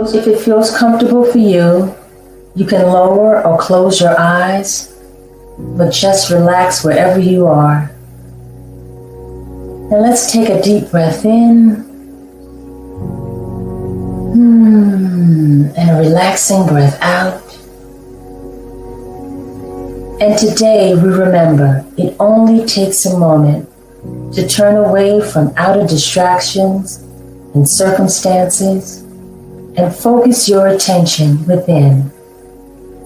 feels comfortable for you, you can lower or close your eyes, but just relax wherever you are. And let's take a deep breath in. And a relaxing breath out. And today we remember it only takes a moment to turn away from outer distractions and circumstances and focus your attention within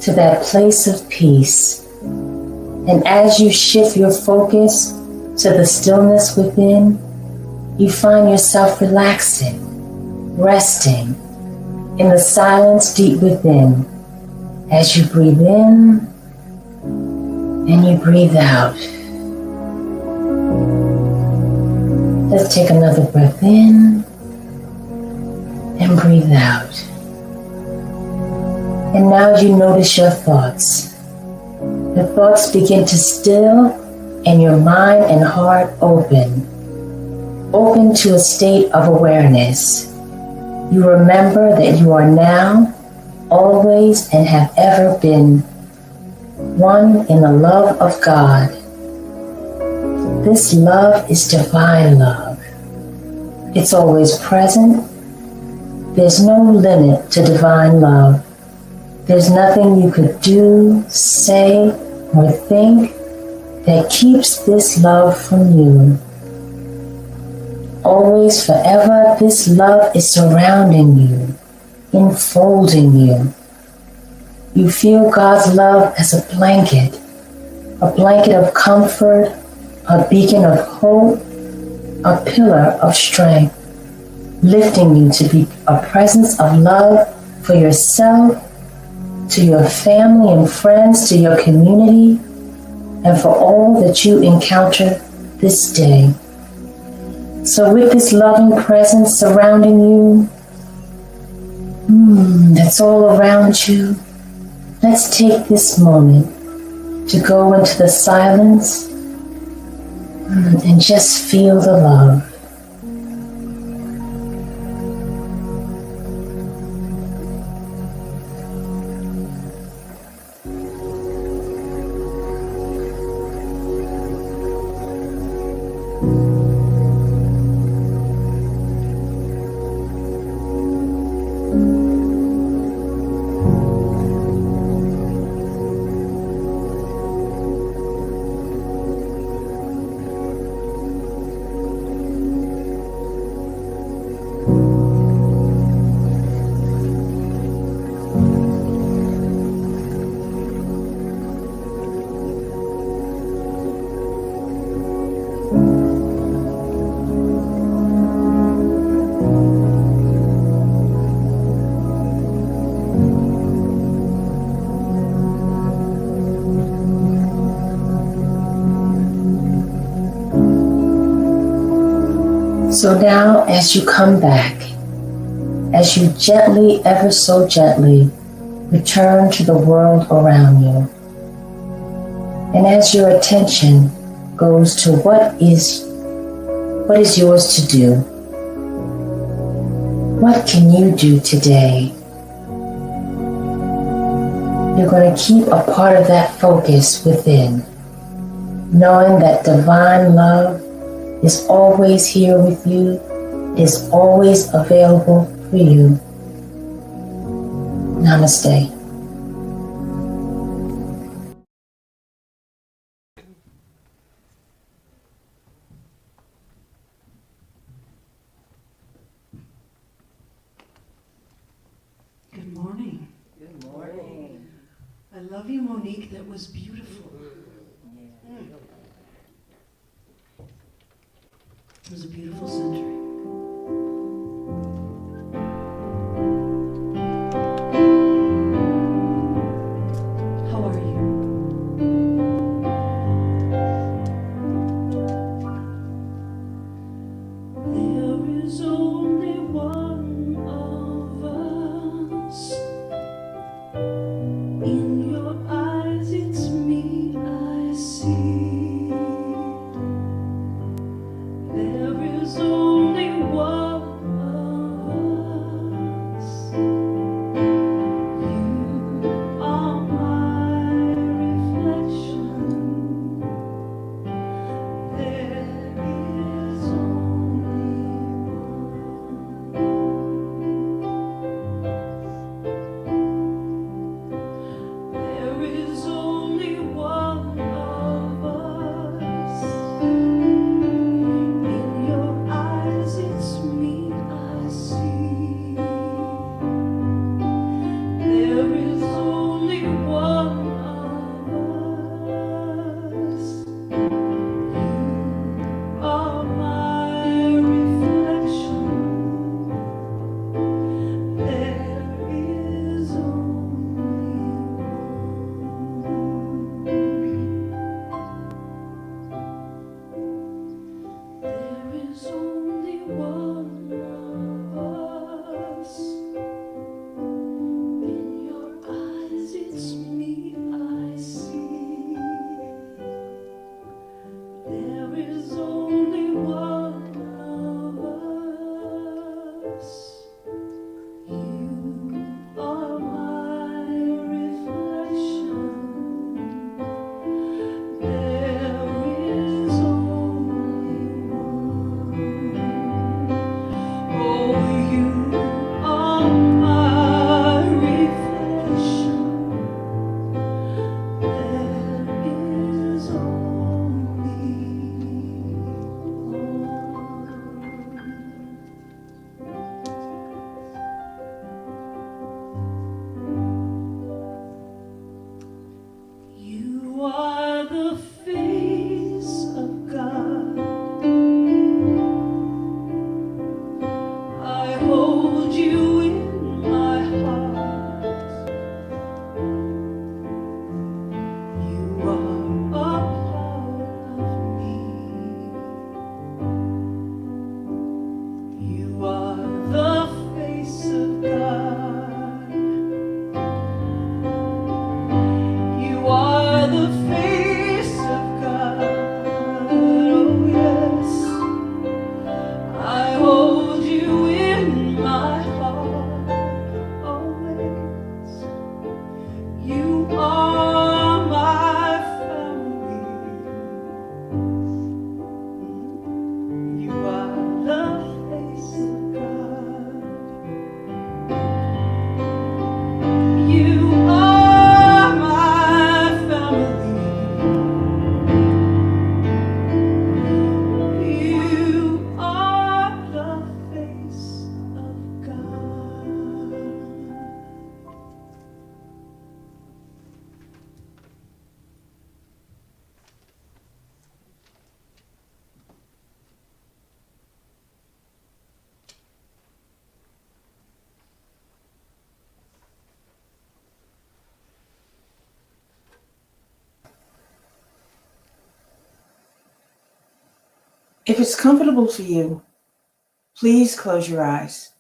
to that place of peace. And as you shift your focus to the stillness within, you find yourself relaxing, resting in the silence deep within as you breathe in and you breathe out. Let's take another breath in and breathe out. And now you notice your thoughts. The thoughts begin to still and your mind and heart open to a state of awareness. You remember that you are now, always, and have ever been one in the love of God. This love is divine love. It's always present. There's no limit to divine love. There's nothing you could do, say, or think that keeps this love from you. Always, forever, this love is surrounding you, enfolding you. You feel God's love as a blanket of comfort, a beacon of hope, a pillar of strength, lifting you to be a presence of love for yourself, to your family and friends, to your community, and for all that you encounter this day. So with this loving presence surrounding you, that's all around you, let's take this moment to go into the silence and just feel the love. So now as you come back, as you gently, ever so gently, return to the world around you, and as your attention goes to what is yours to do, what can you do today? You're going to keep a part of that focus within, knowing that divine love is always here with you, is always available for you. Namaste. Good morning. Good morning. I love you, Monique. That was beautiful. It was a beautiful century. How are you? There is only one of us. In your eyes, it's me I see. There is only the face of God. Oh yes, I hold you in my heart always. You are my family. You are the face of God. You are my family. You are the face of God. If it's comfortable for you, please close your eyes.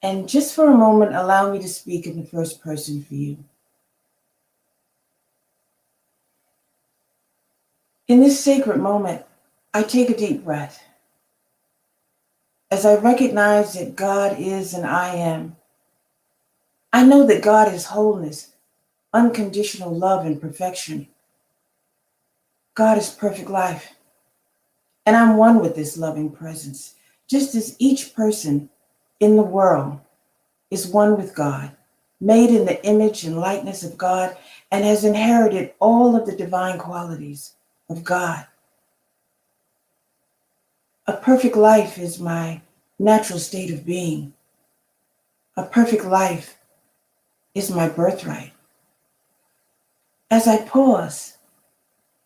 And just for a moment, allow me to speak in the first person for you. In this sacred moment, I take a deep breath. As I recognize that God is and I am, I know that God is wholeness, unconditional love, and perfection. God is perfect life. And I'm one with this loving presence, just as each person in the world is one with God, made in the image and likeness of God, and has inherited all of the divine qualities of God. A perfect life is my natural state of being. A perfect life is my birthright. As I pause,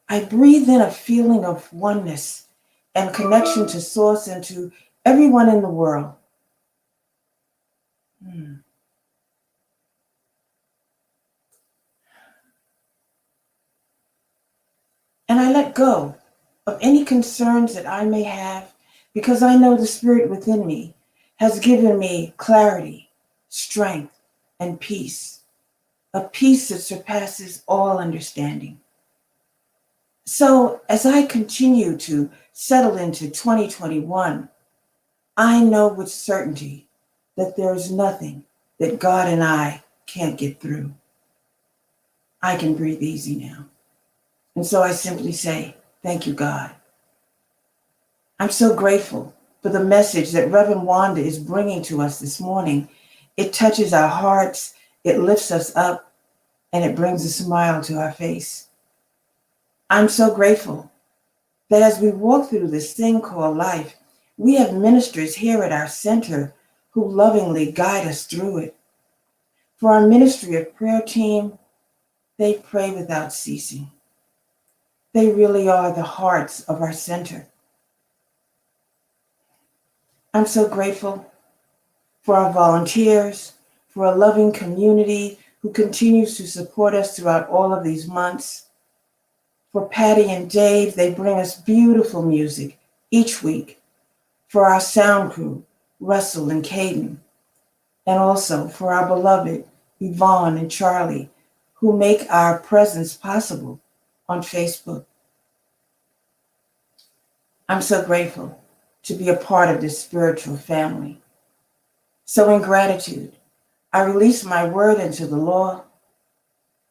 I breathe in a feeling of oneness and connection to Source and to everyone in the world. And I let go of any concerns that I may have because I know the Spirit within me has given me clarity, strength, and peace, a peace that surpasses all understanding. So as I continue to settle into 2021, I know with certainty that there is nothing that God and I can't get through. I can breathe easy now. And so I simply say, thank you, God. I'm so grateful for the message that Reverend Wanda is bringing to us this morning. It touches our hearts, it lifts us up, and it brings a smile to our face. I'm so grateful that as we walk through this thing called life, we have ministers here at our center who lovingly guide us through it. For our ministry of prayer team, they pray without ceasing. They really are the hearts of our center. I'm so grateful for our volunteers, for a loving community who continues to support us throughout all of these months. For Patty and Dave, they bring us beautiful music each week. For our sound crew, Russell and Caden. And also for our beloved Yvonne and Charlie, who make our presence possible on Facebook. I'm so grateful to be a part of this spiritual family. So in gratitude, I release my word into the law,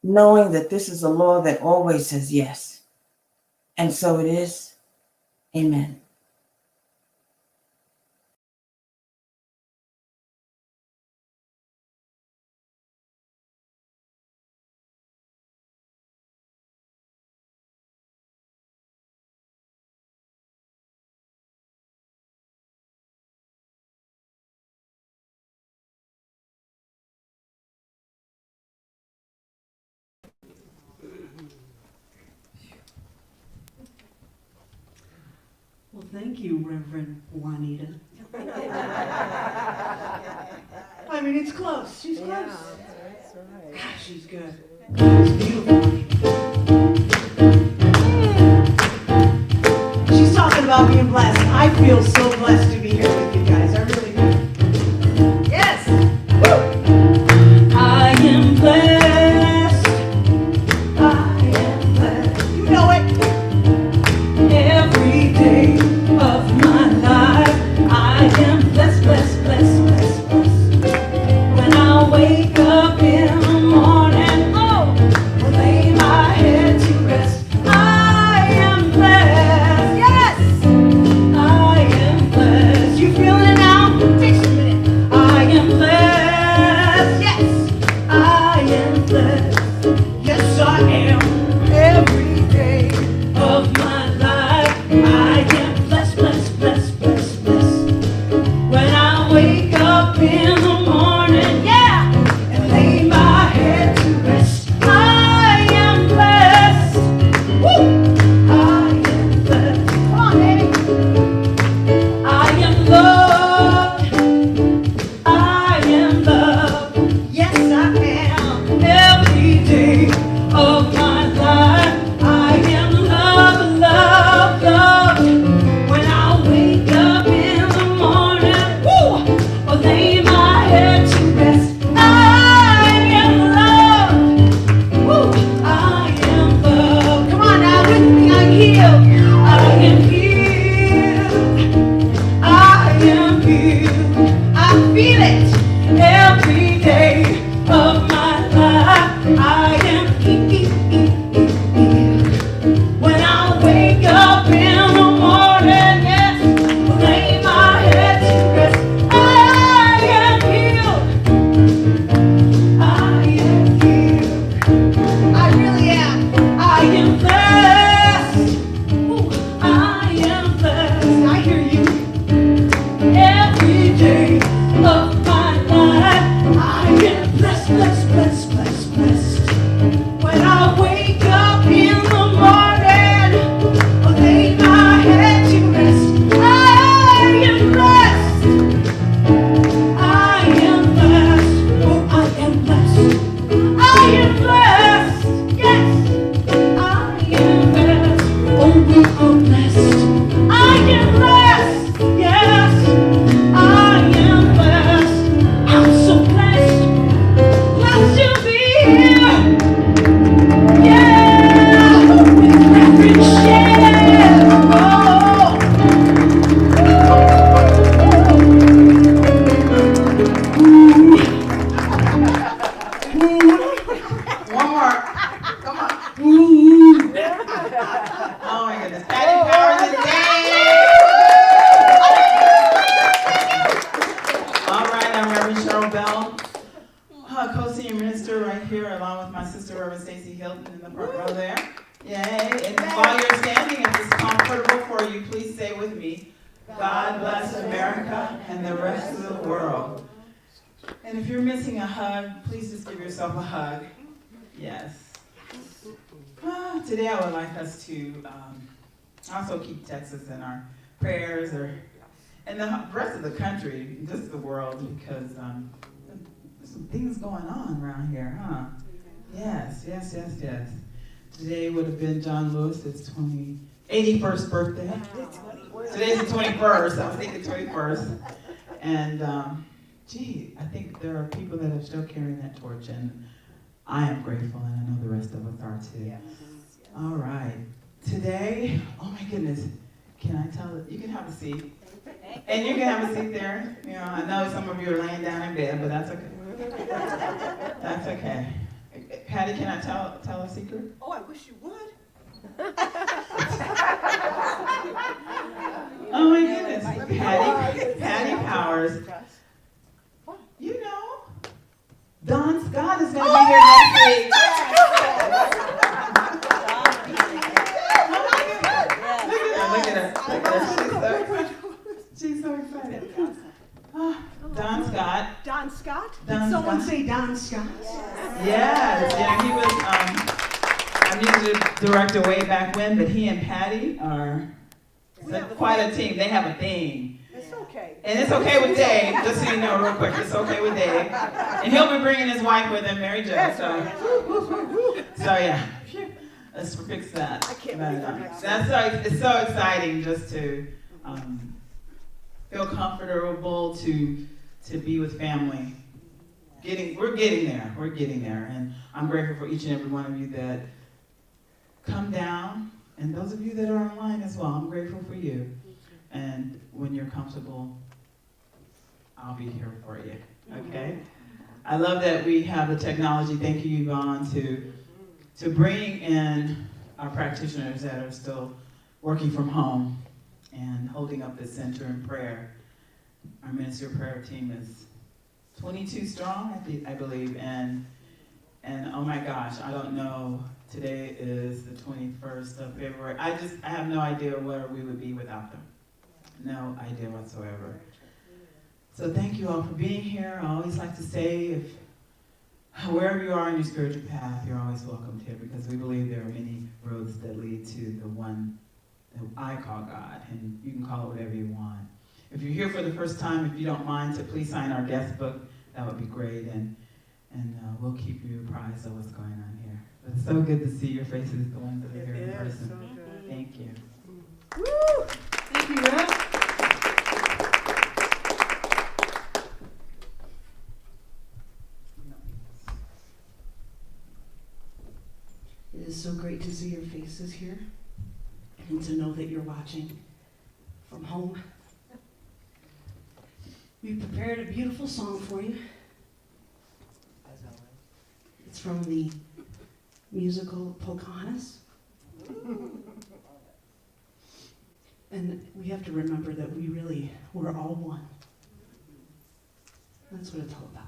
knowing that this is a law that always says yes. And so it is. Amen. Well, thank you, Reverend Juanita. I mean, it's close. She's close. Yeah, that's right. Gosh, she's good. It's beautiful. She's talking about being blessed. I feel so blessed to be here with you guys. I really do. Yes. Woo. I am blessed. I am One more. Come on. Ooh. Oh my goodness. Patty Powers is all right, I'm Reverend Cheryl Bell, co-senior minister right here, along with my sister, Reverend Stacy Hilton, in the front row there. Yay. And while you're standing, if it's comfortable for you, please say with me, God bless America and the rest of the world. And if you're missing a hug, please just give yourself a hug. Yes. Today I would like us to also keep Texas in our prayers, and the rest of the country, just the world, because there's some things going on around here, huh? Yes. Today would have been John Lewis's 81st birthday. Today's the 21st. I was thinking 21st. And I think there are people that are still carrying that torch, and I am grateful, and I know the rest of us are too. Yes. All right. Today, oh my goodness, can I tell it? You can have a seat. And you can have a seat there. You know, I know some of you are laying down in bed, but that's okay. That's okay. Patty, can I tell a secret? Oh, I wish you would. Oh my goodness. Patty Powers. You know, Don Scott is going to be here next week. Look at her. She's so excited. Don Scott. Don Scott? Don Someone Scott. say Don Scott? Yes. Yeah, he was, I used to director way back when, but he and Patty are quite a team. They have a thing. It's okay. And it's okay with Dave, just so you know real quick, it's okay with Dave. And he'll be bringing his wife with him, Mary Jo, so yeah. Let's fix that. I can't wait for next it's so exciting just to feel comfortable to be with family. We're getting there, and I'm grateful for each and every one of you that come down, and those of you that are online as well. I'm grateful for you. And when you're comfortable, I'll be here for you. Okay? I love that we have the technology. Thank you, Yvonne, to bring in our practitioners that are still working from home and holding up the center in prayer. Our ministry prayer team is 22 strong, I believe, and oh my gosh, I don't know. Today is the 21st of February. I have no idea where we would be without them. No idea whatsoever. So thank you all for being here. I always like to say, wherever you are in your spiritual path, you're always welcomed here, because we believe there are many roads that lead to the one that I call God, and you can call it whatever you want. If you're here for the first time, if you don't mind, to please sign our guest book. That would be great, and we'll keep you apprised of what's going on here. But it's so good to see your faces, the ones that are here in person. So Thank you. woo! Thank you, Rev. It is so great to see your faces here and to know that you're watching from home. We prepared a beautiful song for you. It's from the musical Pocahontas. And we have to remember that we're all one. That's what it's all about.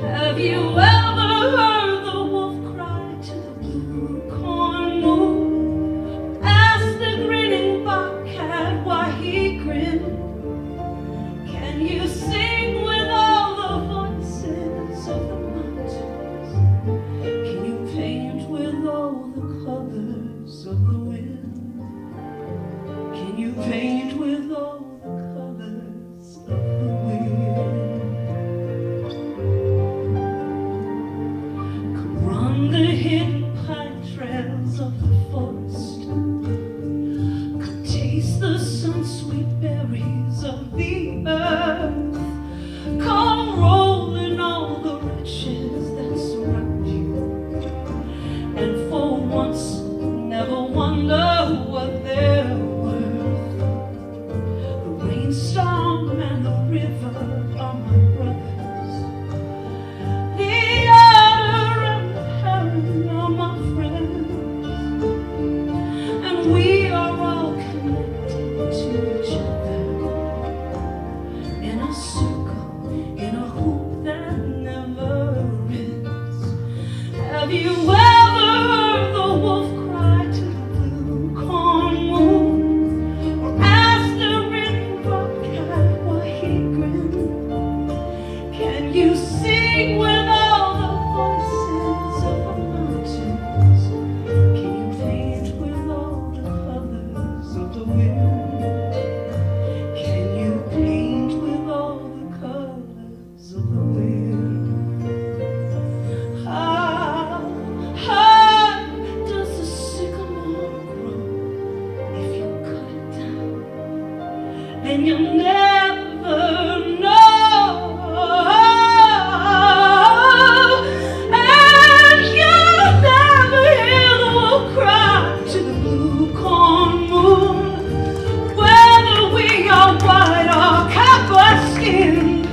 Have you ever heard the wolf cry? on the hidden pine trails of the forest, could taste the sun-sweet berries of the earth, come rolling all the riches that surround you, and for once never wonder what they're worth. The rainstorm and the river are my brothers, the otter and the heron are my friends, and we are all connected to each other in a circle, in a hoop that never ends. Have you ever heard the wolf cry to the blue corn moon, or ask the red bobcat why he grinned? Can you sing with all the voices of the mountains? Can you paint with all the colors of the wind? Can you paint with all the colors of the wind? How high does the sycamore grow? If you cut it down, then you'll never know. And you'll never hear the wolf cry to the blue corn moon. Whether we are white or copper-skinned,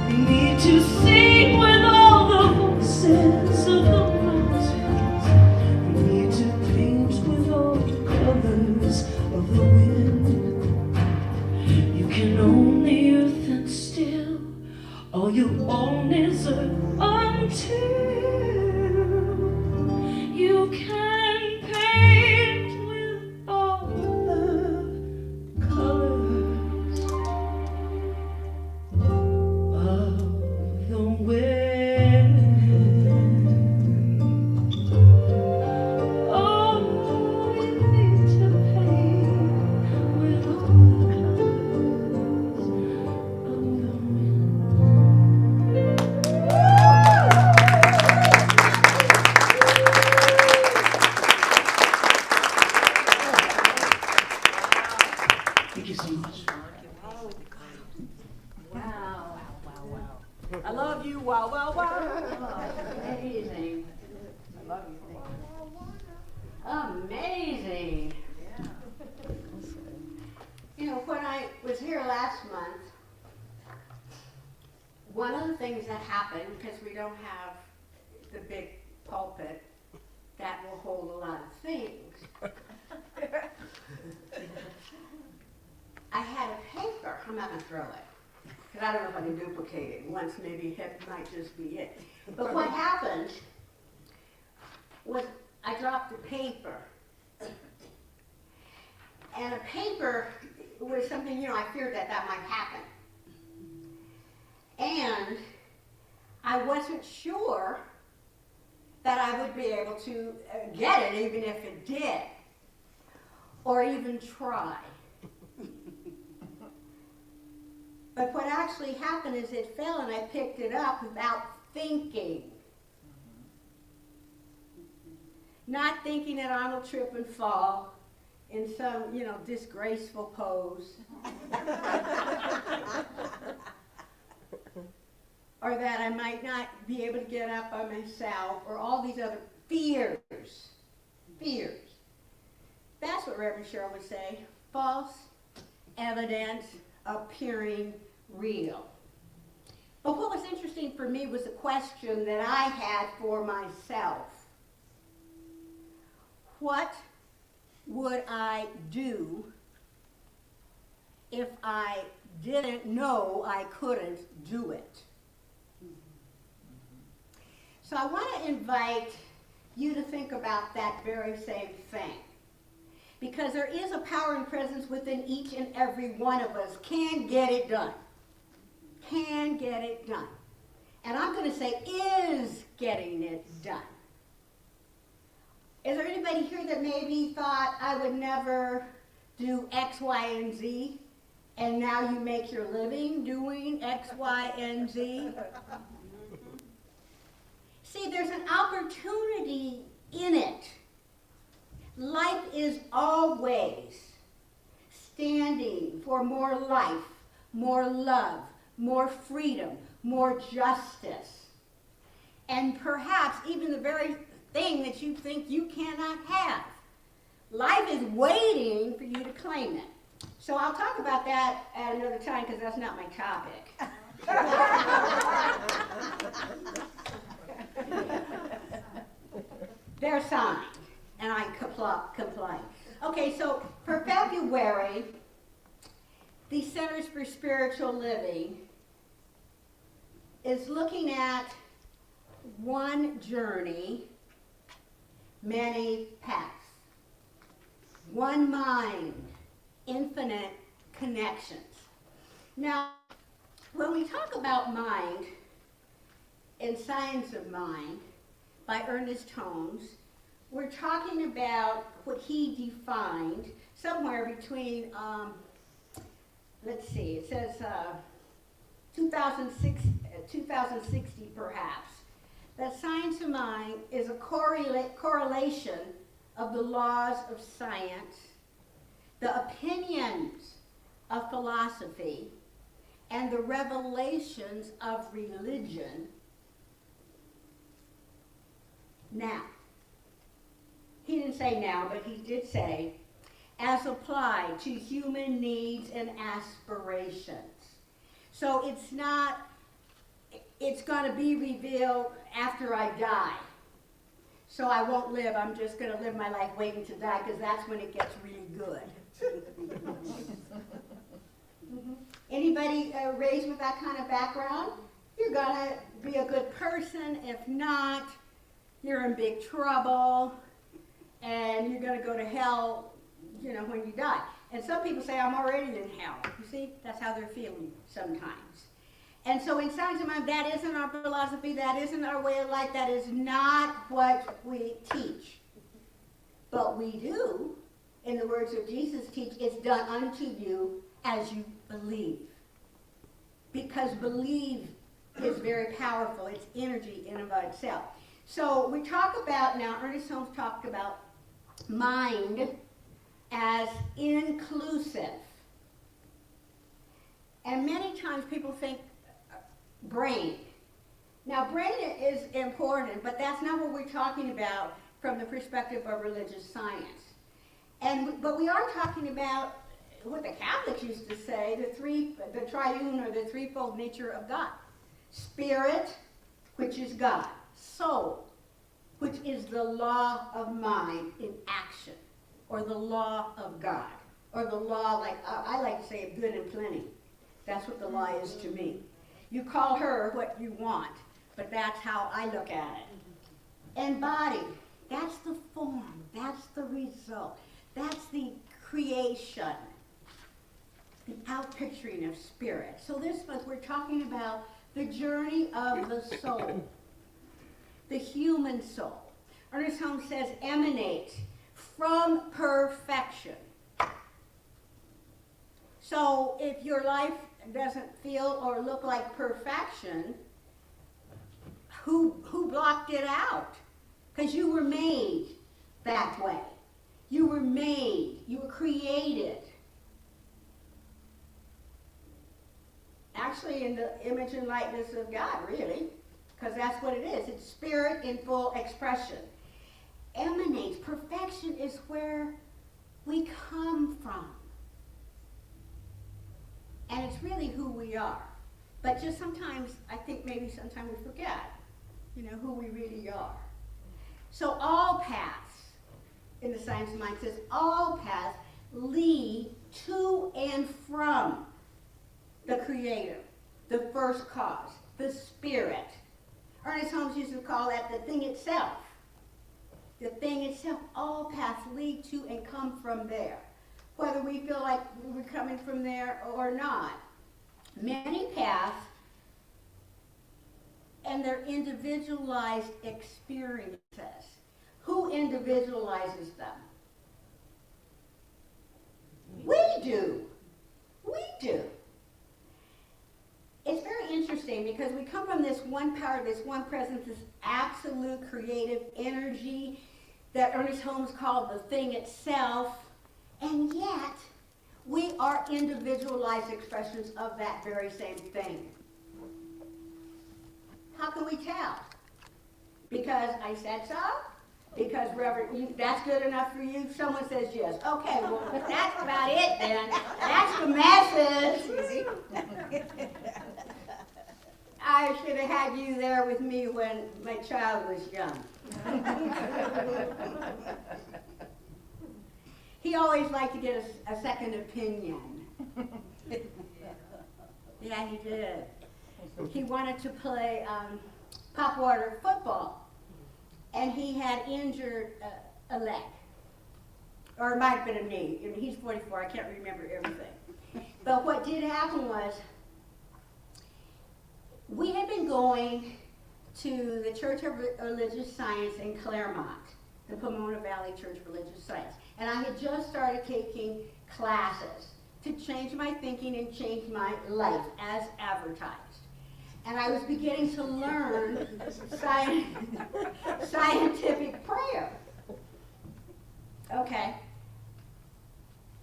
we need to sing with all the voices of the mountains. We need to paint with all the colors of the wind. You can own the earth and still all you own is earth until you can paint with all the colors of the wind. Oh, you need to paint with all the colors of the wind. Thank you so much. Wow. I love you. Wow, wow, wow. Amazing. I love you. Amazing. You know, when I was here last month, one of the things that happened, because we don't have the big pulpit that will hold a lot of things, I had a paper. I'm not going to throw it, because I don't know if I can duplicate it. Once maybe it might just be it. But what happened was I dropped the paper. And a paper was something, you know, I feared that might happen. And I wasn't sure that I would be able to get it, even if it did, or even try. But what actually happened is it fell and I picked it up without thinking. Not thinking that I will trip and fall in some, you know, disgraceful pose. Or that I might not be able to get up by myself, or all these other fears. Fears. That's what Reverend Cheryl would say. False evidence appearing real. But what was interesting for me was a question that I had for myself. What would I do if I didn't know I couldn't do it? So I want to invite you to think about that very same thing. Because there is a power and presence within each and every one of us. Can get it done. Can get it done. And I'm going to say is getting it done. Is there anybody here that maybe thought I would never do X, Y, and Z, and now you make your living doing X, Y, and Z? See, there's an opportunity is always standing for more life, more love, more freedom, more justice, and perhaps even the very thing that you think you cannot have. Life is waiting for you to claim it. So I'll talk about that at another time because that's not my topic. They're signed, and I comply. Okay, so for February, the Centers for Spiritual Living is looking at one journey, many paths. One mind, infinite connections. Now, when we talk about mind in Science of Mind by Ernest Holmes, we're talking about what he defined somewhere between, let's see, it says 2060 perhaps, that Science of Mind is a correlation of the laws of science, the opinions of philosophy, and the revelations of religion. Now, he didn't say now, but he did say, as applied to human needs and aspirations. So it's not, it's going to be revealed after I die. So I won't live, I'm just going to live my life waiting to die because that's when it gets really good. Anybody raised with that kind of background? You're going to be a good person. If not, you're in big trouble and you're going to go to hell, you know, when you die. And some people say, I'm already in hell. You see, that's how they're feeling sometimes. And so in Science of Mind, that isn't our philosophy, that isn't our way of life, that is not what we teach. But we do, in the words of Jesus, teach, it's done unto you as you believe. Because believe is very powerful, it's energy in and of itself. So we talk about, now Ernest Holmes talked about mind as inclusive. And many times people think brain. Now brain is important, but that's not what we're talking about from the perspective of religious science. But we are talking about what the Catholics used to say, the triune or the threefold nature of God. Spirit, which is God. Soul, which is the law of mind in action, or the law of God, or the law, like I like to say, of good and plenty. That's what the law is to me. You call her what you want, but that's how I look at it. And body, that's the form, that's the result, that's the creation, the outpicturing of spirit. So this month we're talking about the journey of the soul, the human soul. Ernest Holmes says emanates from perfection. So if your life doesn't feel or look like perfection, who blocked it out? Because you were made that way. You were made, you were created. Actually in the image and likeness of God, really, because that's what it is. It's spirit in full expression. Emanates, perfection is where we come from. And it's really who we are. But just sometimes, I think maybe sometimes we forget, you know, who we really are. So all paths, in the Science of Mind says, all paths lead to and from the Creator, the first cause, the Spirit. Ernest Holmes used to call that the thing itself. The thing itself, all paths lead to and come from there, whether we feel like we're coming from there or not. Many paths and their individualized experiences. Who individualizes them? We do. We do. It's very interesting because we come from this one power, this one presence, this absolute creative energy that Ernest Holmes called the thing itself, and yet we are individualized expressions of that very same thing. How can we tell? Because I said so? Because Reverend, that's good enough for you? Someone says yes. Okay, well, that's about it then. That's the message. I should have had you there with me when my child was young. He always liked to get a second opinion. Yeah, he did. He wanted to play pop water football. And he had injured a leg, or it might have been a knee. I mean, he's 44, I can't remember everything. But what did happen was, we had been going to the Church of Religious Science in Claremont, the Pomona Valley Church of Religious Science. And I had just started taking classes to change my thinking and change my life as advertised. And I was beginning to learn scientific prayer. Okay.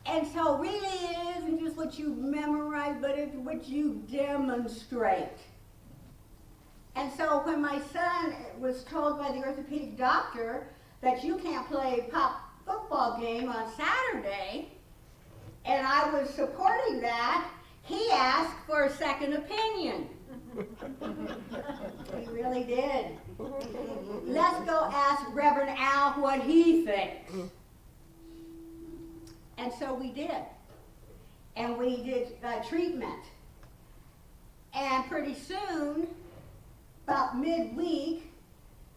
And so really it isn't just what you memorize, but it's what you demonstrate. And so when my son was told by the orthopedic doctor that you can't play pop football game on Saturday, and I was supporting that, he asked for a second opinion. He really did. Let's go ask Reverend Al what he thinks. And so we did. And we did treatment. And pretty soon, about midweek,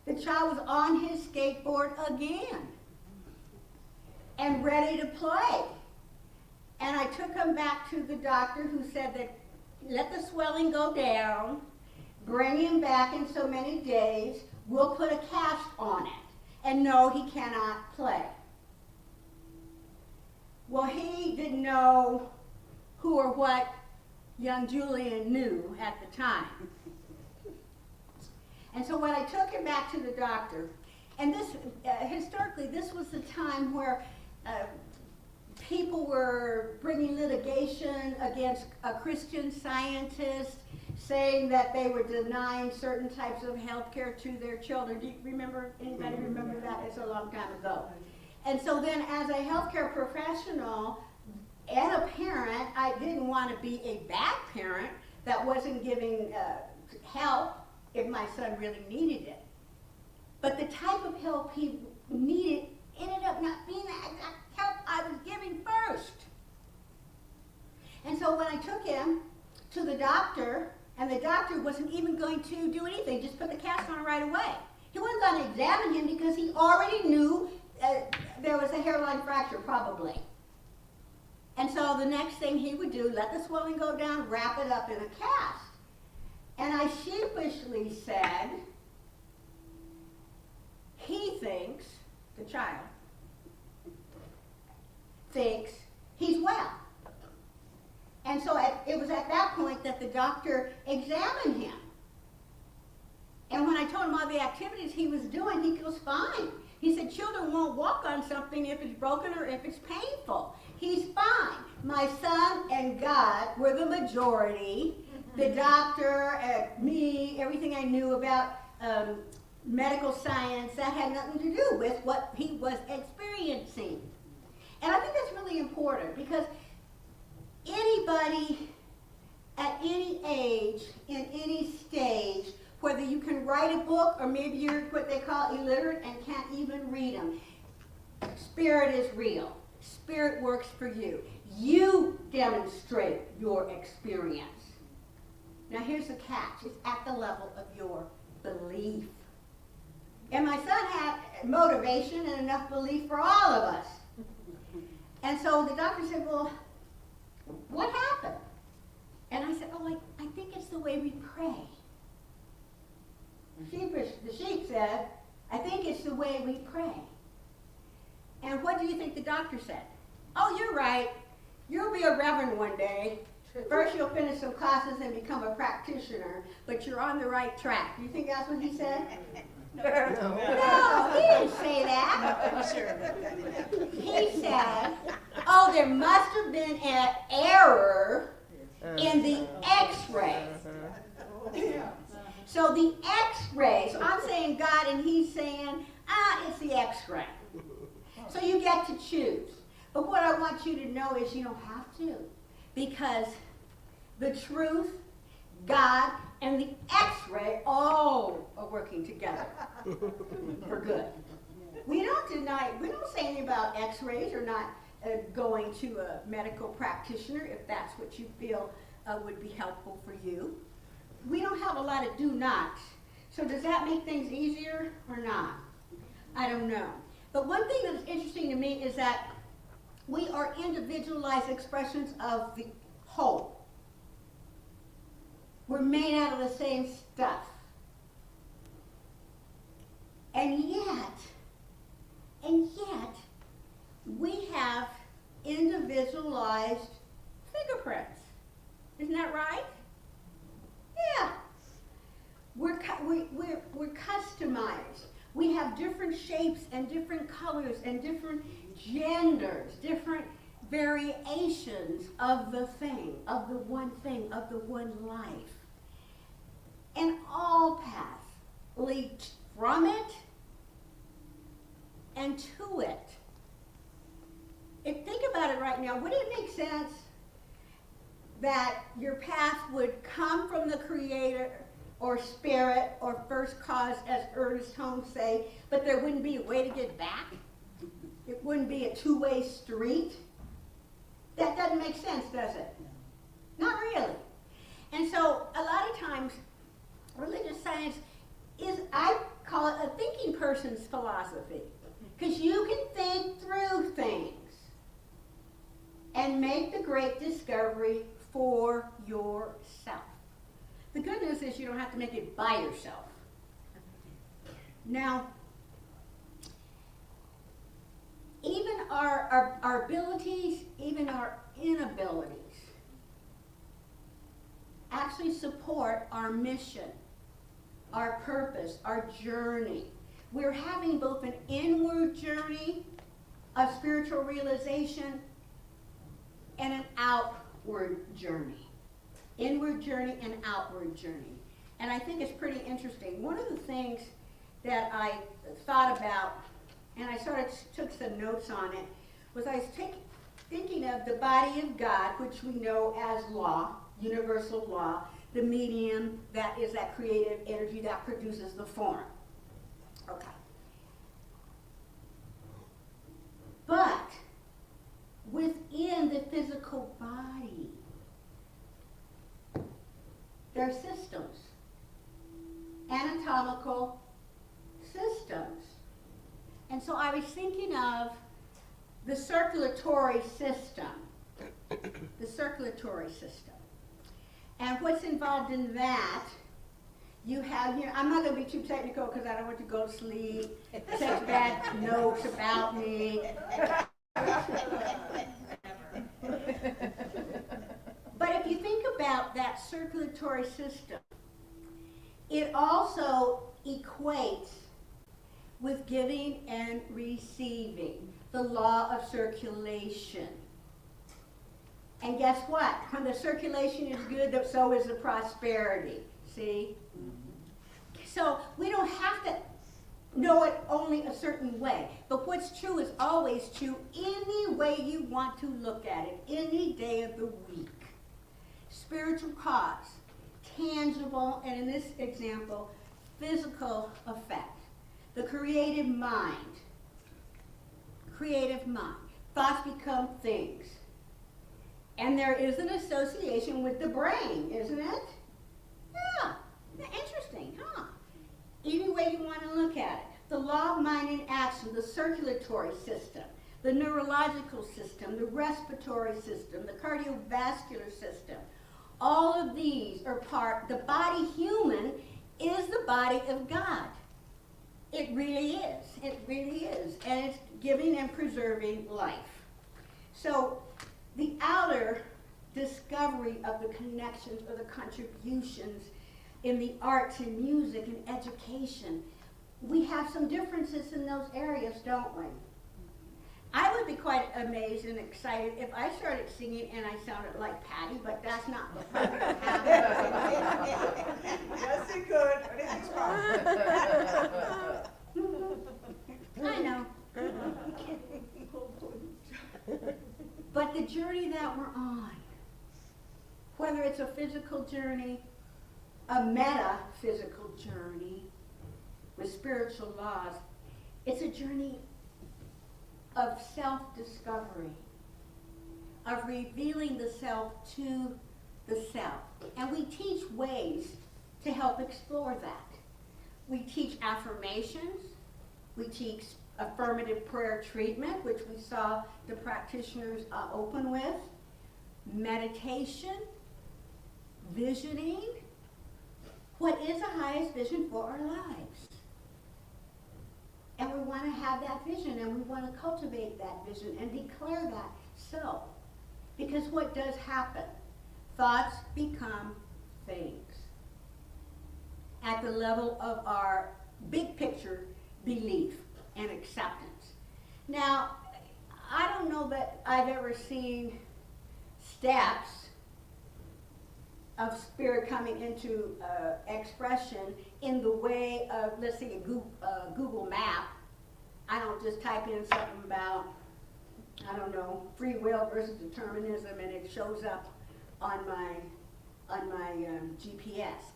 the child was on his skateboard again and ready to play. And I took him back to the doctor, who said that let the swelling go down, bring him back in so many days, we'll put a cast on it. And no, he cannot play. Well, he didn't know who or what young Julian knew at the time. And so when I took him back to the doctor, and this, historically, this was the time where people were bringing litigation against a Christian scientist, saying that they were denying certain types of health care to their children. Do you remember, anybody remember that? It's a long time ago. And so then as a healthcare professional and a parent, I didn't want to be a bad parent that wasn't giving help if my son really needed it. But the type of help he needed ended up not being that help I was giving first. And so when I took him to the doctor, and the doctor wasn't even going to do anything, just put the cast on right away. He wasn't going to examine him because he already knew there was a hairline fracture, probably. And so the next thing he would do, let the swelling go down, wrap it up in a cast. And I sheepishly said, he thinks, the child, thinks he's well. And so it was at that point that the doctor examined him. And when I told him all the activities he was doing, he goes, fine. He said, children won't walk on something if it's broken or if it's painful. He's fine. My son and God were the majority. The doctor, me, everything I knew about medical science, that had nothing to do with what he was experiencing. And I think that's really important, because anybody at any age, in any stage, whether you can write a book or maybe you're what they call illiterate and can't even read them, Spirit is real. Spirit works for you. You demonstrate your experience. Now here's the catch. It's at the level of your belief. And my son had motivation and enough belief for all of us. And so the doctor said, well, what happened? And I said, oh, I think it's the way we pray. The sheep said, I think it's the way we pray. And what do you think the doctor said? Oh, you're right. You'll be a reverend one day. First you'll finish some classes and become a practitioner, but you're on the right track. Do you think that's what he said? No, he didn't say that. sure that didn't happen. He said, oh, there must have been an error in the x-ray. So the x-ray, so I'm saying God and he's saying, it's the x-ray. So you get to choose. But what I want you to know is you don't have to. Because the truth, God, and the x-ray all are working together for good. We don't say anything about x-rays or not going to a medical practitioner if that's what you feel would be helpful for you. We don't have a lot of do nots. So does that make things easier or not? I don't know. But one thing that's interesting to me is that we are individualized expressions of the whole. We're made out of the same stuff. And yet, we have individualized fingerprints. Isn't that right? Yeah. We're customized. We have different shapes and different colors and different genders, different variations of the thing, of the one life. And all paths lead from it and to it. If think about it right now, would it make sense that your path would come from the Creator or Spirit or first cause, as Ernest Holmes say, but there wouldn't be a way to get back? It wouldn't be a two-way street? That doesn't make sense, does it? Not really. And so a lot of times, religious science is, I call it a thinking person's philosophy. Because you can think through things and make the great discovery for yourself. The good news is you don't have to make it by yourself. Now, even our abilities, even our inabilities, actually support our mission, our purpose, our journey. We're having both an inward journey of spiritual realization and an outward journey. Inward journey and outward journey. And I think it's pretty interesting. One of the things that I thought about, and I sort of took some notes on it, was I was thinking of the body of God, which we know as law, universal law, the medium that is that creative energy that produces the form. Okay. But within the physical body, there are systems, anatomical systems. And so I was thinking of the circulatory system, And what's involved in that, you have, I'm not going to be too technical because I don't want to go to sleep, take bad notes about me. But if you think about that circulatory system, it also equates with giving and receiving, the law of circulation. And guess what? When the circulation is good, so is the prosperity. See? So we don't have to know it only a certain way. But what's true is always true any way you want to look at it, any day of the week. Spiritual cause, tangible, and in this example, physical effect. The creative mind. Thoughts become things. And there is an association with the brain, isn't it? Yeah, interesting, huh? Any way you want to look at it. The law of mind in action, the circulatory system, the neurological system, the respiratory system, the cardiovascular system. All of these are the body human is the body of God. It really is. And it's giving and preserving life. So the outer discovery of the connections or the contributions in the arts and music and education, we have some differences in those areas, don't we? I would be quite amazed and excited if I started singing and I sounded like Patty, but that's not what happened. Yes, you could, but it's wrong. I know. But the journey that we're on, whether it's a physical journey, a metaphysical journey with spiritual laws, it's a journey of self-discovery, of revealing the self to the self. And we teach ways to help explore that. We teach affirmations, we teach affirmative prayer treatment, which we saw the practitioners open with, meditation, visioning. What is the highest vision for our lives? And we want to have that vision, and we want to cultivate that vision and declare that so. Because what does happen? Thoughts become things. At the level of our big picture belief and acceptance. Now, I don't know that I've ever seen steps of spirit coming into expression in the way of, let's say, a Google map. I don't just type in something about, I don't know, free will versus determinism, and it shows up on my GPS.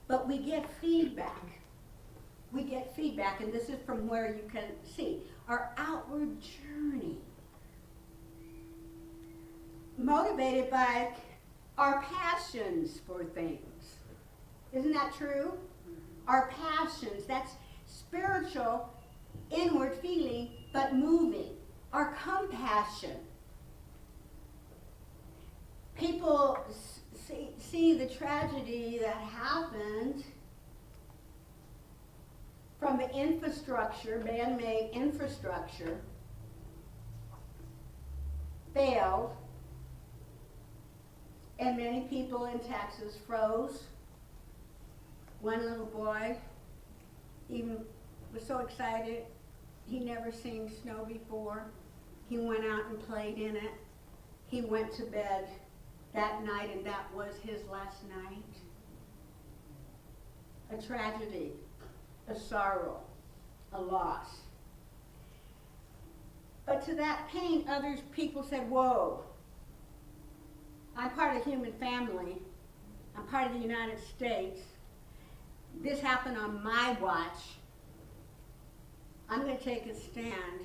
But we get feedback. We get feedback, and this is from where you can see our outward journey, motivated by our passions for things. Isn't that true? Our passions, that's spiritual, inward feeling, but moving. Our compassion. People see the tragedy that happened from the infrastructure, man-made infrastructure, failed, and many people in Texas froze. One little boy even was so excited, he never seen snow before. He went out and played in it. He went to bed that night, and that was his last night. A tragedy, a sorrow, a loss. But to that pain, others people said, whoa, I'm part of the human family. I'm part of the United States. This happened on my watch. I'm going to take a stand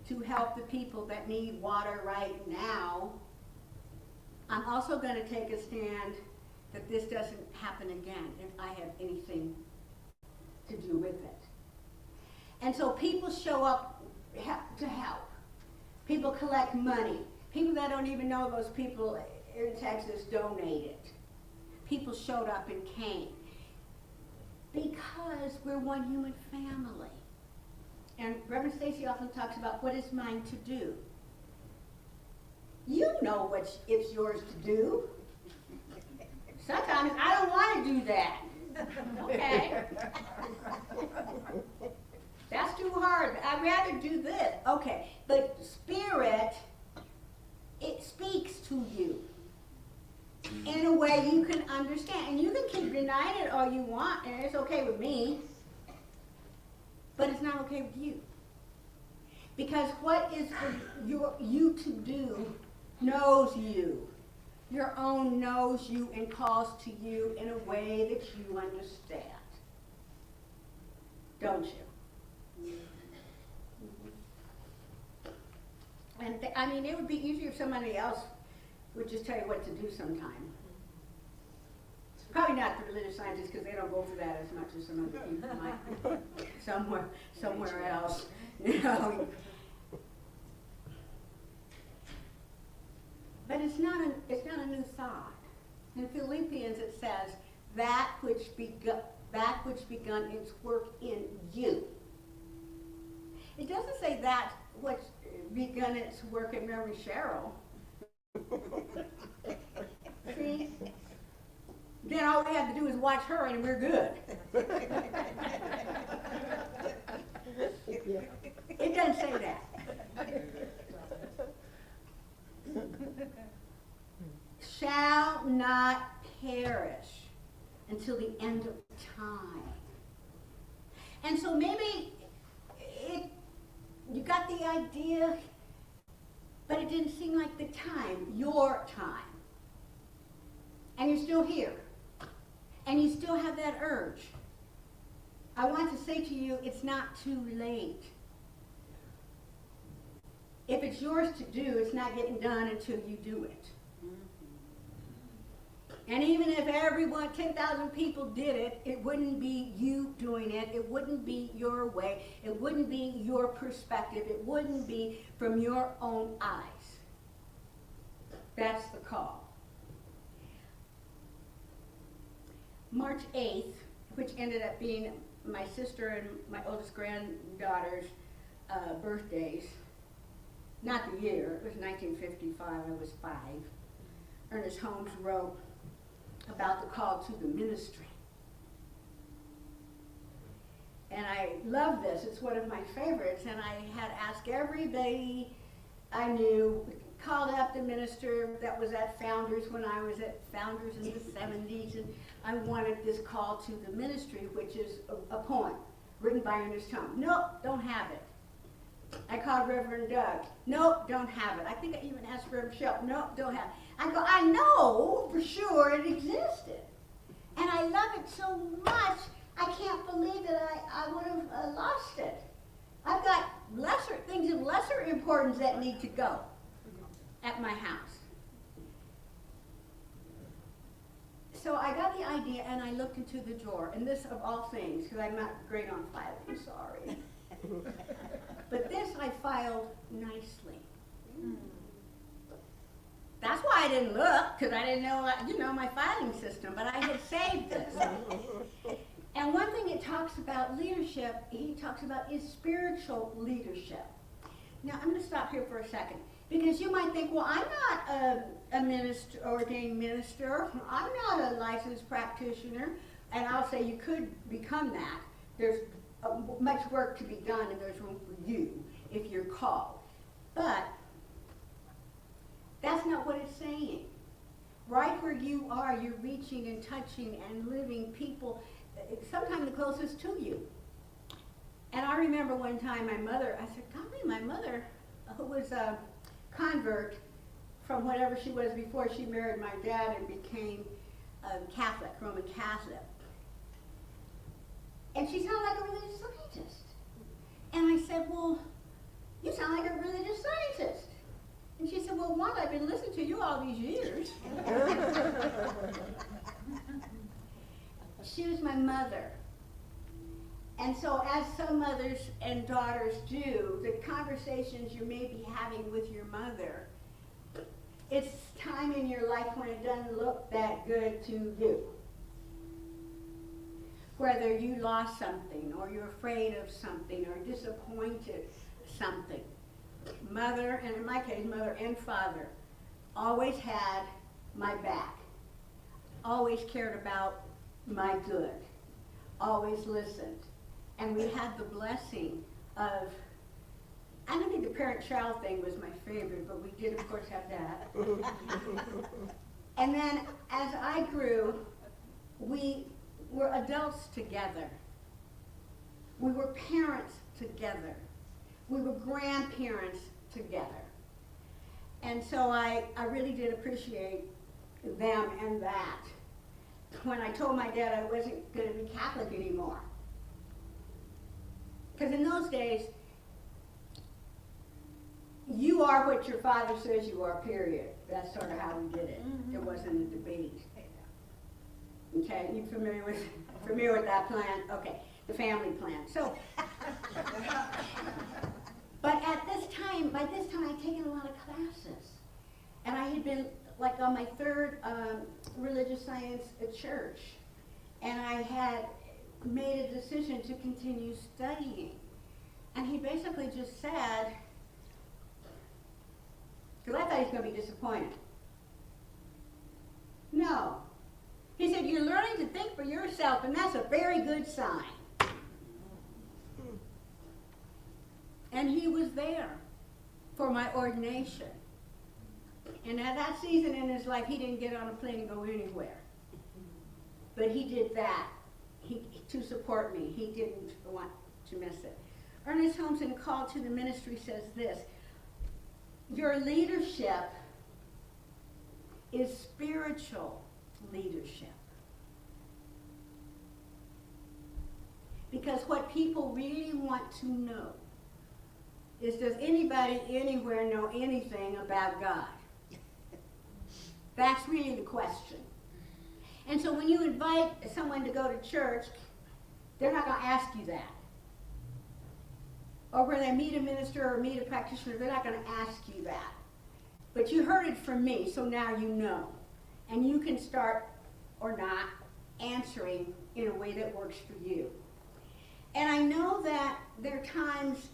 to help the people that need water right now. I'm also going to take a stand that this doesn't happen again if I have anything to do with it. And so people show up to help. People collect money. People that don't even know those people in Texas donated. People showed up and came. Because we're one human family. And Reverend Stacy often talks about what is mine to do. You know what it's yours to do. Sometimes I don't want to do that. Okay. That's too hard. I'd rather do this. Okay. But spirit, it speaks to you in a way you can understand. And you can keep denying it all you want, and it's okay with me. But it's not okay with you. Because what is for you to do knows you. Your own knows you and calls to you in a way that you understand. Don't you? And I mean, it would be easier if somebody else would just tell you what to do sometime. Probably not the religious scientists, because they don't go for that as much as some other people might. Somewhere else, you know. But it's not a new thought. In Philippians it says, that which begun its work in you. It doesn't say that which begun its work in Mary Cheryl. See? Then all we have to do is watch her and we're good. It doesn't say that. shall not perish until the end of time. And so maybe you got the idea, but it didn't seem like the time, your time. And you're still here. And you still have that urge. I want to say to you, it's not too late. If it's yours to do, it's not getting done until you do it. And even if everyone, 10,000 people did it, it wouldn't be you doing it. It wouldn't be your way. It wouldn't be your perspective. It wouldn't be from your own eyes. That's the call. March 8th, which ended up being my sister and my oldest granddaughter's birthdays, not the year, it was 1955, I was 5. Ernest Holmes wrote about the call to the ministry. And I love this, it's one of my favorites, and I had asked everybody I knew, called up the minister that was at Founders when I was at Founders in the 70s, and I wanted this call to the ministry, which is a poem written by Ernest Holmes. Nope, don't have it. I called Reverend Doug. Nope, don't have it. I think I even asked Reverend Michelle. Nope, don't have it. I go, I know for sure it existed. And I love it so much, I can't believe that I would have lost it. I've got things of lesser importance that need to go at my house. So I got the idea and I looked into the drawer, and this of all things, because I'm not great on filing, sorry. But this I filed nicely. That's why I didn't look, because I didn't know, my filing system, but I had saved this. And one thing it talks about leadership, he talks about is spiritual leadership. Now I'm going to stop here for a second, because you might think, well, I'm not a minister, ordained minister, I'm not a licensed practitioner, and I'll say you could become that. There's much work to be done, and there's room for you if you're called. But that's not what it's saying. Right where you are, you're reaching and touching and living people, sometimes the closest to you. And I remember one time my mother, I said, golly, my mother, who was a convert from whatever she was before she married my dad and became Catholic, Roman Catholic. And she sounded like a religious scientist. And I said, well, you sound like a religious scientist. And she said, well, one, I've been listening to you all these years. She was my mother. And so as some mothers and daughters do, the conversations you may be having with your mother, it's time in your life when it doesn't look that good to you. Whether you lost something, or you're afraid of something, or disappointed something. Mother, and in my case, mother and father, always had my back. Always cared about my good. Always listened. And we had the blessing of, I don't think the parent-child thing was my favorite, but we did, of course, have that. And then, as I grew, we were adults together. We were parents together. We were grandparents together. And so I really did appreciate them and that. When I told my dad I wasn't going to be Catholic anymore. Because in those days, you are what your father says you are, period. That's sort of how we did it. There wasn't a debate. Okay, you familiar with that plan? Okay, the family plan. So, but by this time I'd taken a lot of classes. And I had been like on my third religious science at church. And I had made a decision to continue studying. And he basically just said, because I thought he was going to be disappointed. No. He said, you're learning to think for yourself, and that's a very good sign. And he was there for my ordination. And at that season in his life, he didn't get on a plane and go anywhere. But he did that to support me. He didn't want to miss it. Ernest Holmes, in Call to the Ministry, says this: your leadership is spiritual leadership. Because what people really want to know is, does anybody anywhere know anything about God? That's really the question. And so when you invite someone to go to church, they're not going to ask you that. Or when they meet a minister or meet a practitioner, they're not going to ask you that. But you heard it from me, so now you know. And you can start, or not, answering in a way that works for you. And I know that there are times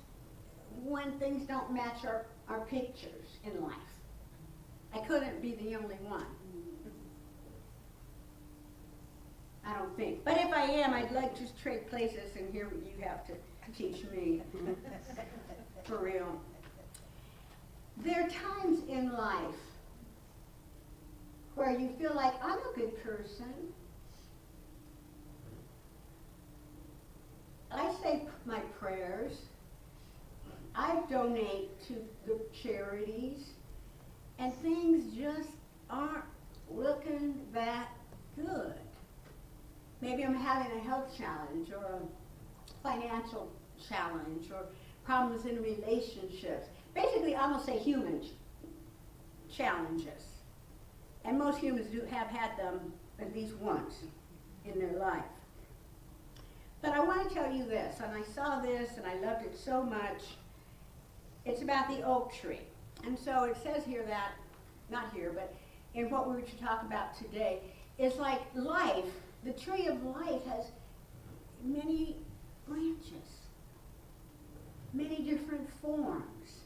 when things don't match our pictures in life. I couldn't be the only one. I don't think. But if I am, I'd like to trade places and hear what you have to teach me. For real. There are times in life where you feel like, I'm a good person. I say my prayers. I donate to the charities. And things just aren't looking that good. Maybe I'm having a health challenge or a financial challenge or problems in relationships. Basically, I'm going to say human challenges. And most humans have had them at least once in their life. But I want to tell you this, and I saw this and I loved it so much. It's about the oak tree. And so it says here that, not here, but in what we were to talk about today, is like life. The tree of life has many branches, many different forms.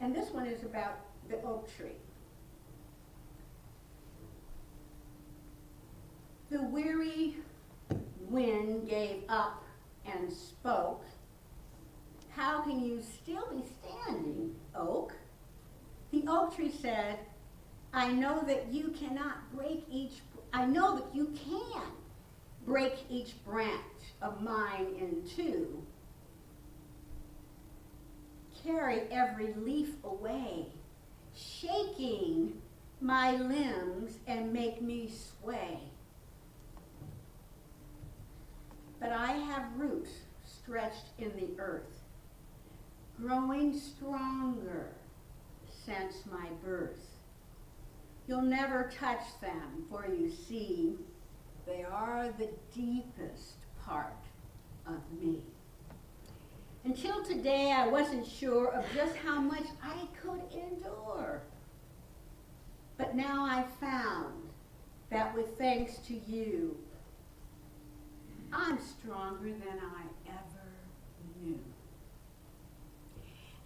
And this one is about the oak tree. The weary wind gave up and spoke. How can you still be standing, oak? The oak tree said, I know that you can break each branch of mine in two. Carry every leaf away, shaking my limbs and make me sway. But I have roots stretched in the earth, growing stronger since my birth. You'll never touch them, for you see, they are the deepest part of me. Until today, I wasn't sure of just how much I could endure. But now I've found that with thanks to you, I'm stronger than I ever knew.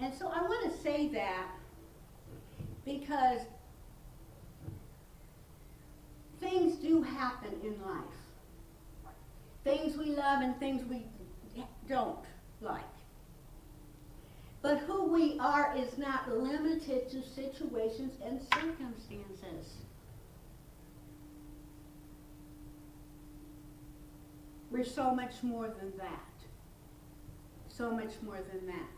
And so I want to say that because things do happen in life. Things we love and things we don't like. But who we are is not limited to situations and circumstances. We're so much more than that. So much more than that.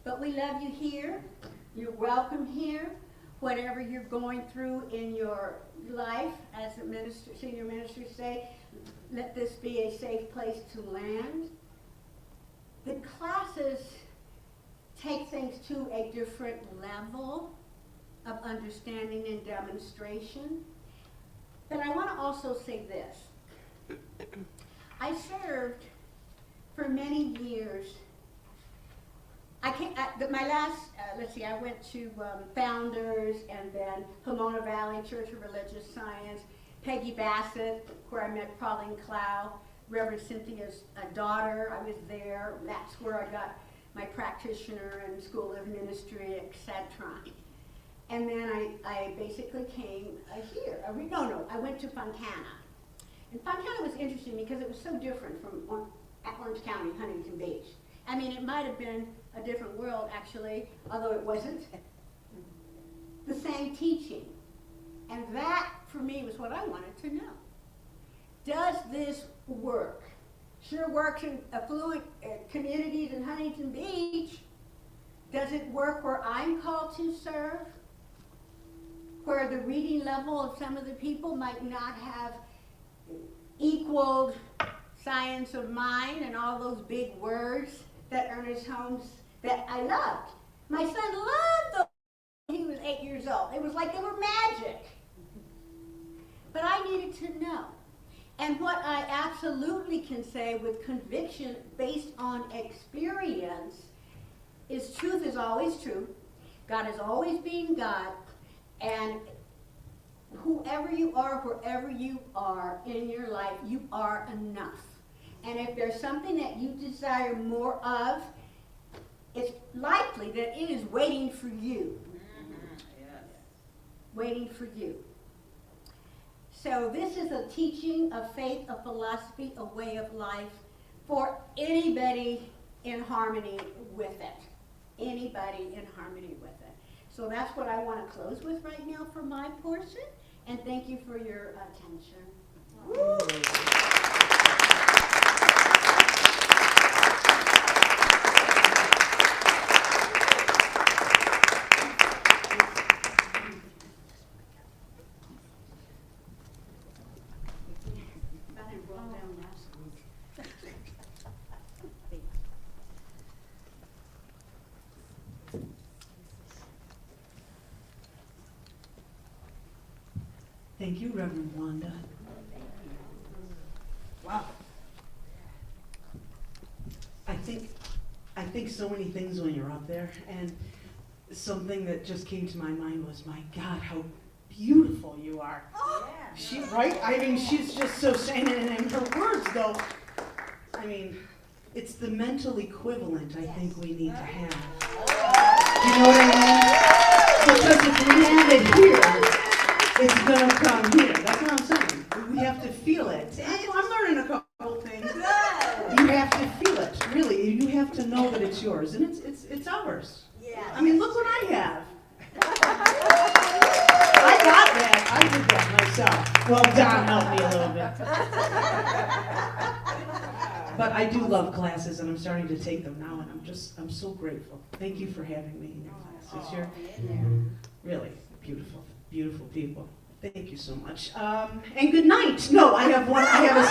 But we love you here. You're welcome here. Whatever you're going through in your life, as the senior ministers say, let this be a safe place to land. The classes take things to a different level of understanding and demonstration. But I want to also say this. I served for many years. My last, I went to Founders and then Pomona Valley Church of Religious Science, Peggy Bassett, where I met Pauline Clow, Reverend Cynthia's daughter. I was there. That's where I got my practitioner and School of Ministry, etc. And then I basically came here. I went to Fontana. And Fontana was interesting because it was so different from Orange County, Huntington Beach. I mean, it might have been a different world, actually, although it wasn't. the same teaching. And that, for me, was what I wanted to know. Does this work? Sure works in affluent communities in Huntington Beach. Does it work where I'm called to serve? Where the reading level of some of the people might not have equaled science of mind and all those big words that Ernest Holmes, that I loved. My son loved those when he was 8 years old. It was like they were magic. But I needed to know. And what I absolutely can say with conviction based on experience is truth is always true. God is always being God. And whoever you are, wherever you are in your life, you are enough. And if there's something that you desire more of, it's likely that it is waiting for you. Yes. Waiting for you. So this is a teaching, a faith, a philosophy, a way of life for anybody in harmony with it. Anybody in harmony with it. So that's what I want to close with right now for my portion. And thank you for your attention. Thank you, Reverend Wanda. Wow. I think so many things when you're up there, and something that just came to my mind was, my God, how beautiful you are. She, right? I mean, she's just so saying it, and her words, though, I mean, it's the mental equivalent I think we need to have. You know what I mean? Because if we have it here, it's gonna come here. That's what I'm saying. We have to feel it. I'm learning a couple things. You have to feel it. Really, you have to know that it's yours, and it's ours. Yeah. I mean, look what I have. I got that. I did that myself. Well, Don helped me a little bit. But I do love classes, and I'm starting to take them now, and I'm so grateful. Thank you for having me in your classes. You're really beautiful. Beautiful people. Thank you so much. And good night. No, I have a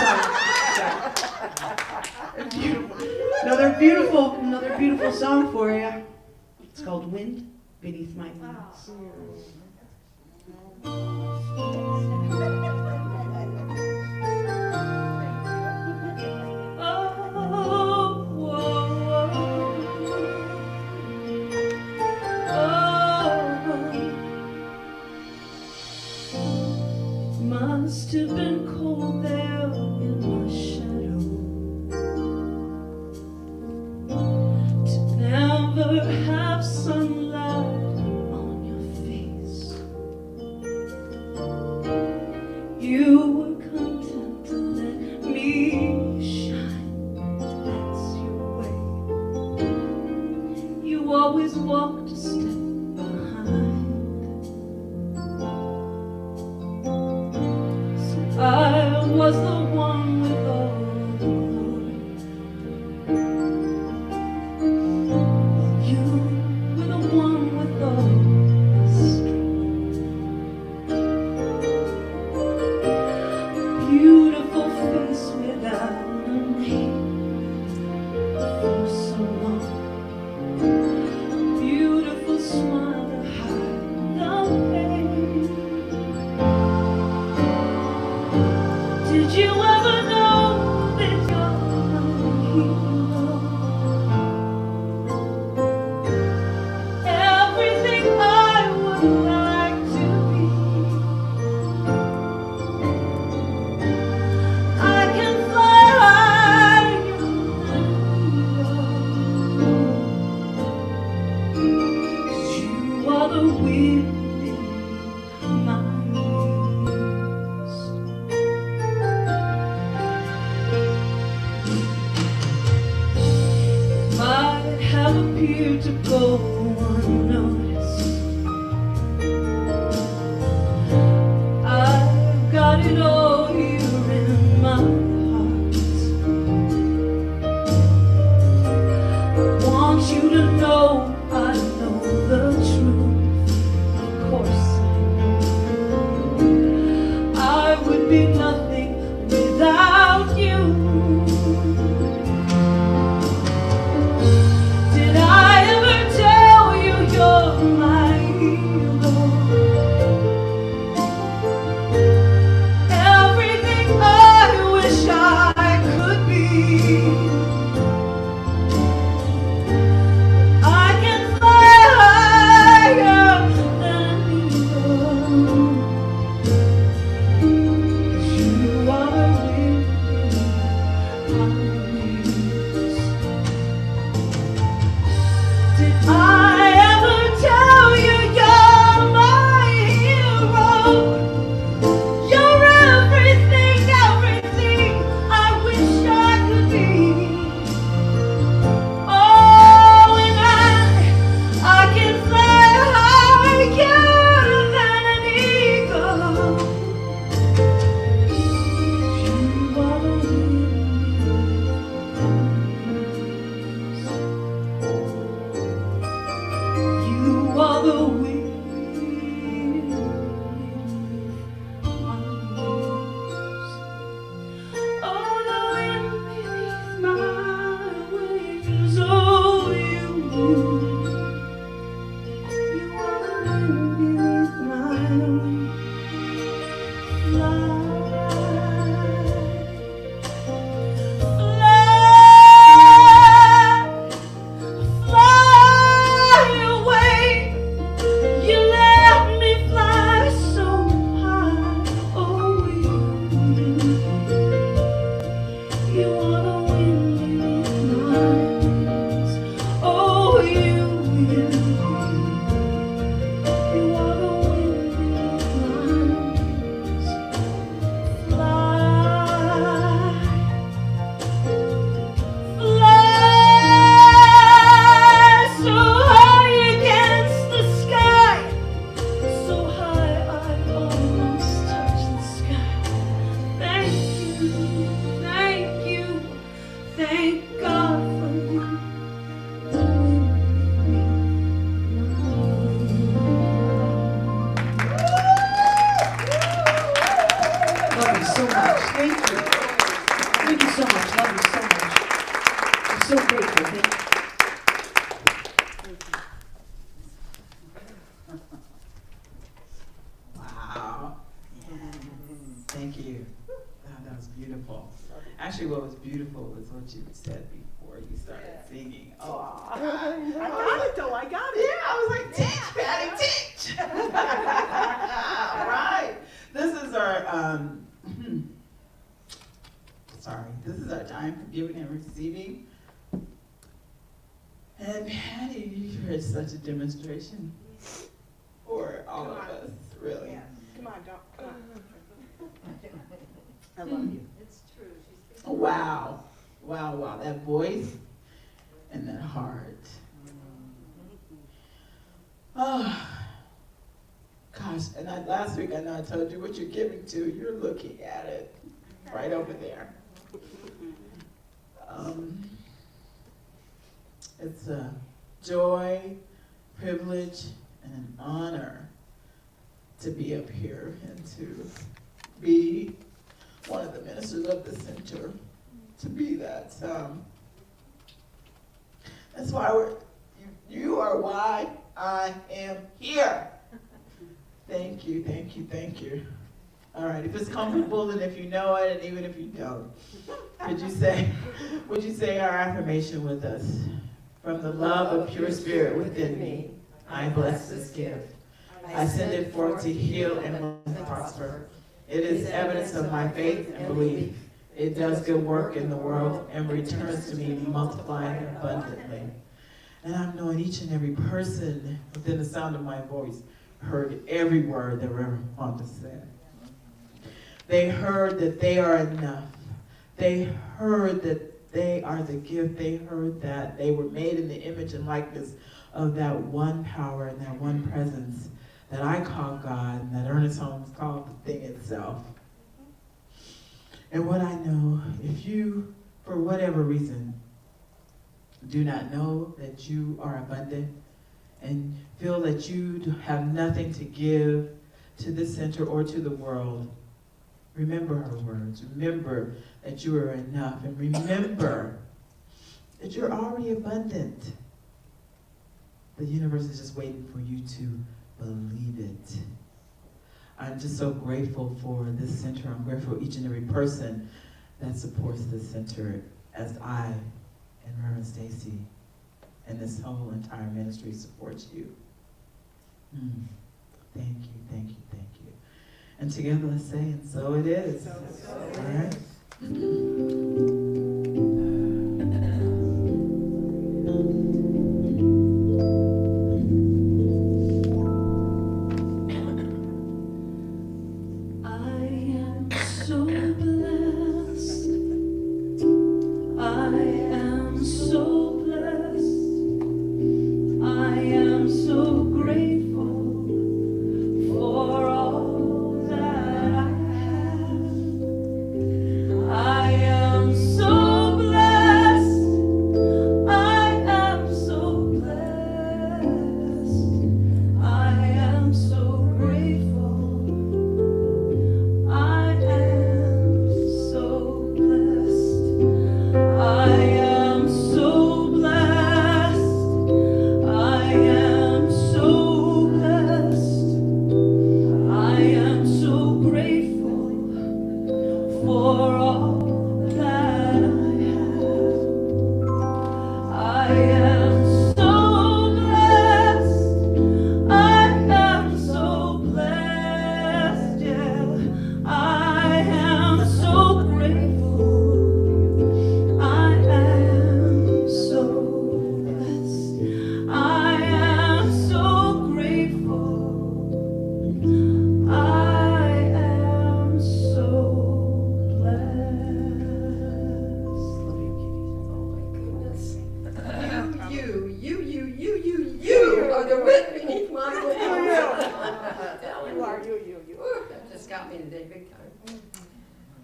song. Beautiful. Another beautiful song for you. It's called Wind Beneath My Wings. Must have been cold there in my shadow to never have sunlight on your face. You were content to let me shine. That's your way. You always walked a step behind. I was the one with all the glory. You were the one with all the strength. A beautiful face without a name for so long. A beautiful smile to hide the pain. Did you ever know that you're a hero? Everything I would like to be. I can fly higher than eagles. 'Cause you are the wind in my wings. Might have appeared to go unnoticed. you to know I know the truth. Of course I would be nothing without you. Did I ever tell you you're my hero? Everything I wish I could be. I can fly higher than an eagle. You are the wind beneath my wings. Did I ever tell you you're my hero? You're everything, everything I wish I could be. Oh, and I can fly higher than an eagle. You are the wind. You are the wind. Oh, the wind beneath my wings. Oh, you are the wind beneath my wings. Fly, fly away. You let me fly so high. Oh, you are the wind beneath my wings. Oh, you are the wind beneath my wings. Fly, fly so high against the sky, so high I almost touch the sky. Thank you, thank you, thank God for you. The wind beneath my wings. Love you so much. Thank you. Thank you so much. Love you so much. I'm so grateful. Thank you. Wow. Thank you. That was beautiful. Actually, what was beautiful was what you said before you started singing. Oh, I got it though. I got it. yeah, I was like, teach, Patty, teach. All right. This is our, sorry, this is our time for giving and receiving. And Patty, you were such a demonstration for all of us, really. Yeah. Come on, don't. Come on. I love you. Wow. Wow, wow. That voice and that heart. Oh, gosh. And last week I know I told you what you're giving to. You're looking at it right over there. It's a joy, privilege, and an honor to be up here and to be one of the ministers of the center, to be that. That's why you are why I am here. Thank you, thank you, thank you. All right, if it's comfortable and if you know it, and even if you don't, would you say our affirmation with us? From the love of pure spirit within me, I bless this gift. I send it forth to heal and prosper. It is evidence of my faith and belief. It does good work in the world and returns to me multiplied abundantly. And I'm knowing each and every person within the sound of my voice heard every word that Reverend Fonda said. They heard that they are enough. They heard that they are the gift. They heard that they were made in the image and likeness of that one power and that one presence that I call God and that Ernest Holmes called the thing itself. And what I know, if you, for whatever reason, do not know that you are abundant and feel that you have nothing to give to this center or to the world, remember her words. Remember that you are enough, and remember that you're already abundant. The universe is just waiting for you to believe it. I'm just so grateful for this center. I'm grateful for each and every person that supports this center, as I and Reverend Stacy and this whole entire ministry supports you. Thank you, thank you, thank you. And together let's say, and so it is. All right?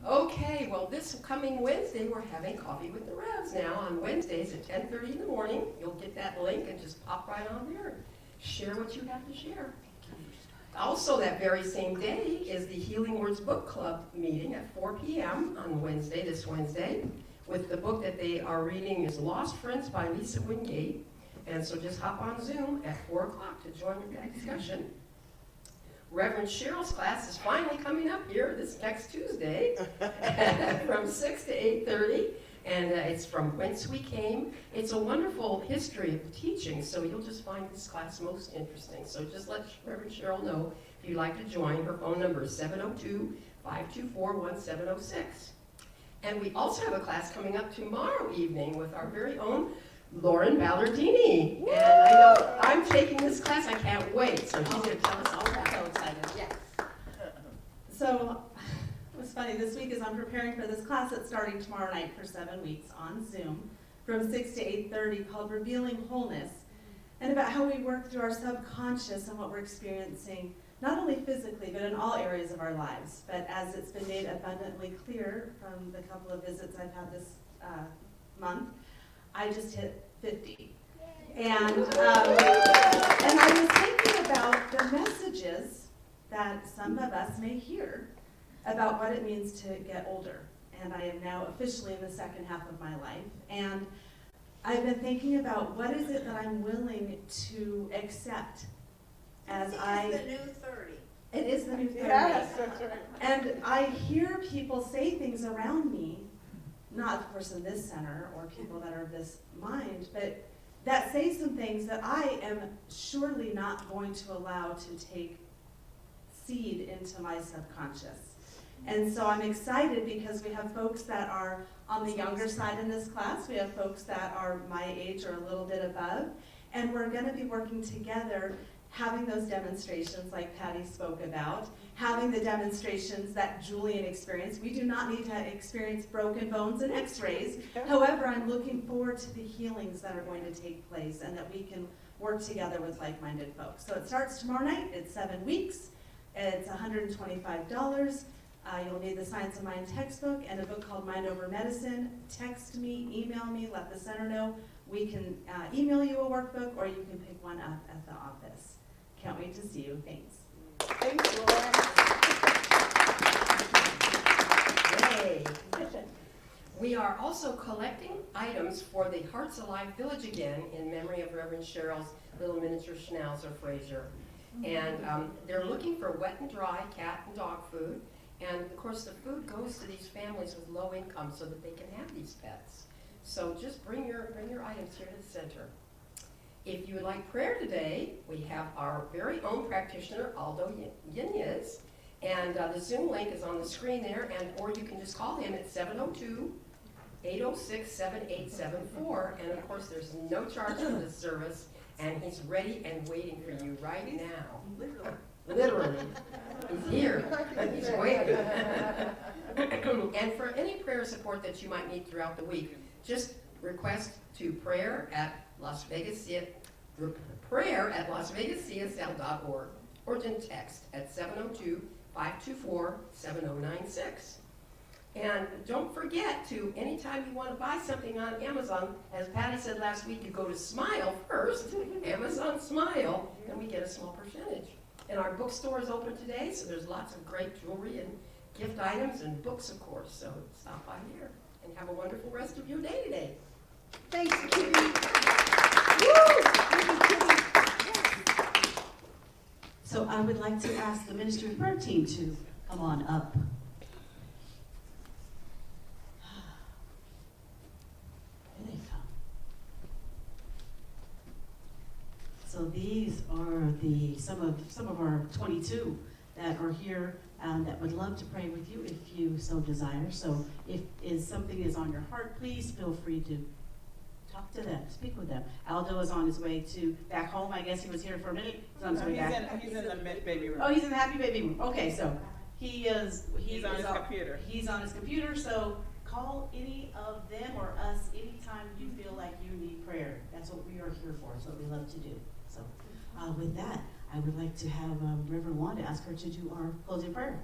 Okay, well, this coming Wednesday, we're having Coffee with the Revs now on Wednesdays at 10:30 in the morning. You'll get that link and just pop right on there and share what you have to share. Also, that very same day is the Healing Words Book Club meeting at 4 p.m. on Wednesday, this Wednesday, with the book that they are reading is Lost Friends by Lisa Wingate. And so just hop on Zoom at 4 o'clock to join that discussion. Reverend Cheryl's class is finally coming up here this next Tuesday from 6 to 8:30, and it's from Whence We Came. It's a wonderful history of teaching, so you'll just find this class most interesting. So just let Reverend Cheryl know if you'd like to join. Her phone number is 702-524-1706. And we also have a class coming up tomorrow evening with our very own Lauren Ballardini. And I know I'm taking this class, I can't wait. So she's going to tell us all about it. So excited. Yes. So it was funny, this week as I'm preparing for this class, it's starting tomorrow night for 7 weeks on Zoom from 6 to 8:30 called Revealing Wholeness, and about how we work through our subconscious and what we're experiencing, not only physically, but in all areas of our lives. But as it's been made abundantly clear from the couple of visits I've had this month, I just hit 50. And I was thinking about the messages that some of us may hear about what it means to get older. And I am now officially in the second half of my life. And I've been thinking about what is it that I'm willing to accept as It's the new 30. It is the new 30. Yes, that's right. And I hear people say things around me, not of course in this center or people that are of this mind, but that say some things that I am surely not going to allow to take seed into my subconscious. And so I'm excited because we have folks that are on the younger side in this class. We have folks that are my age or a little bit above. And we're going to be working together, having those demonstrations like Patty spoke about, having the demonstrations that Julian experienced. We do not need to experience broken bones and x-rays. However, I'm looking forward to the healings that are going to take place and that we can work together with like-minded folks. So it starts tomorrow night. It's 7 weeks. It's $125. You'll need the Science of Mind textbook and a book called Mind Over Medicine. Text me, email me, let the center know We can email you a workbook, or you can pick one up at the office. Can't wait to see you. Thanks. Thanks, Lauren. Yay. We are also collecting items for the Hearts Alive Village again in memory of Reverend Cheryl's little miniature Schnauzer Fraser. And they're looking for wet and dry cat and dog food. And of course the food goes to these families with low income so that they can have these pets. So just bring your items here to the center. If you would like prayer today, we have our very own practitioner, Aldo Yanez. And the Zoom link is on the screen there, or you can just call him at 702-806-7874. And of course, there's no charge for this service, and he's ready and waiting for you right now. Literally. He's here. He's waiting. And for any prayer support that you might need throughout the week, just request to prayer at LasVegasCSL.org, or then text at 702-524-7096. And don't forget to, anytime you want to buy something on Amazon, as Patty said last week, you go to Smile first, Amazon Smile, and we get a small percentage. And our bookstore is open today, so there's lots of great jewelry and gift items and books, of course. So stop by there and have a wonderful rest of your day today. Thanks, Kitty. Woo! So I would like to ask the ministry and prayer team to come on up. Here they come. So these are some of our 22 that are here that would love to pray with you if you so desire. So if something is on your heart, please feel free to talk to them, speak with them. Aldo is on his way back home. I guess he was here for a minute. He's on his way back. He's in the baby room. Oh, he's in the happy baby room. Okay, so he's on his computer. He's on his computer, so call any of them or us anytime you feel like you need prayer. That's what we are here for. That's what we love to do. So with that, I would like to have Reverend Wanda ask her to do our closing prayer.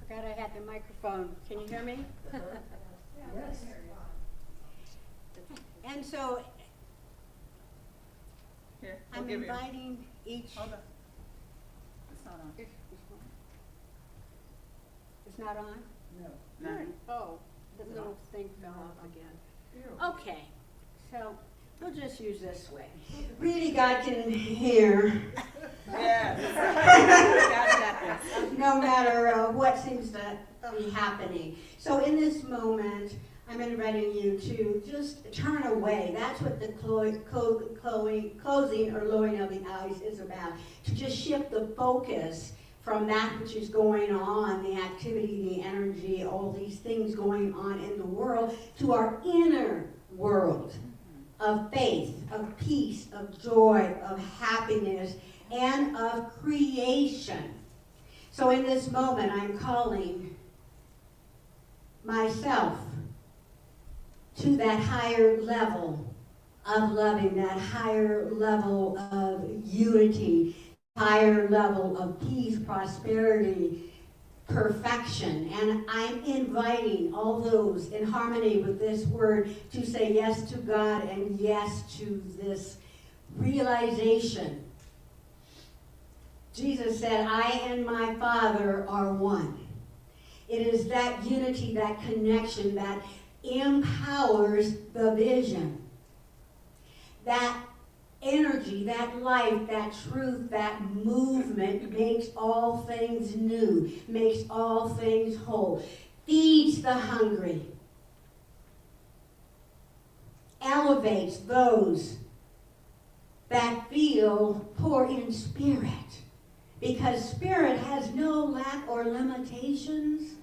Forgot I had the microphone. Can you hear me? Yes. And so Here, I'm inviting each. Hold on. It's not on. It's not on? No. Oh, the little thing fell off again. Okay, so we'll just use this way. Really, God can hear. Yes. No matter what seems to be happening. So in this moment, I'm inviting you to just turn away. That's what the closing or lowering of the eyes is about. To just shift the focus from that which is going on, the activity, the energy, all these things going on in the world, to our inner world of faith, of peace, of joy, of happiness, and of creation. So in this moment, I'm calling myself to that higher level of loving, that higher level of unity, higher level of peace, prosperity, perfection. And I'm inviting all those in harmony with this word to say yes to God and yes to this realization. Jesus said, I and my Father are one. It is that unity, that connection that empowers the vision. That energy, that life, that truth, that movement makes all things new, makes all things whole, feeds the hungry, elevates those that feel poor in spirit. Because spirit has no lack or limitations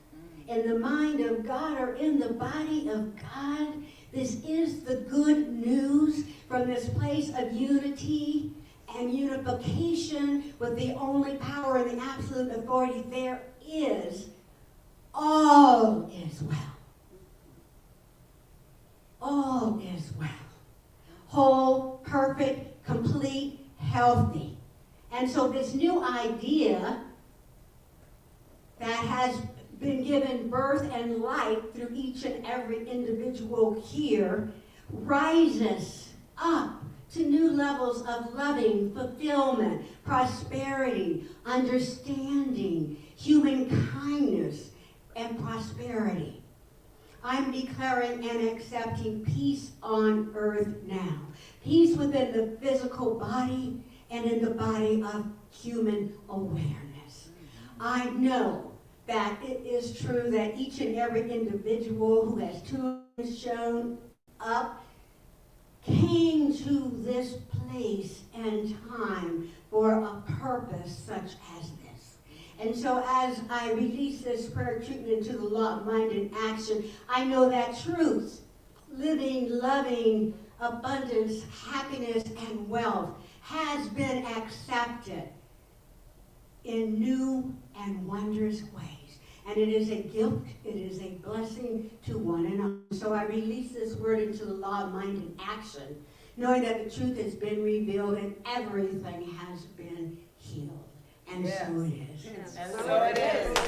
in the mind of God or in the body of God. This is the good news from this place of unity and unification with the only power and the absolute authority there is. All is well. All is well. Whole, perfect, complete, healthy. And so this new idea that has been given birth and life through each and every individual here, rises up to new levels of loving, fulfillment, prosperity, understanding, human kindness, and prosperity. I'm declaring and accepting peace on earth now. Peace within the physical body and in the body of human awareness. I know that it is true that each and every individual who has shown up came to this place and time for a purpose such as this. And so as I release this prayer treatment into the law of mind and action, I know that truth, living, loving, abundance, happiness, and wealth has been accepted in new and wondrous ways. And it is a gift, it is a blessing to one another. So I release this word into the law of mind and action, knowing that the truth has been revealed and everything has been healed. And so it is. Yes. And so it is.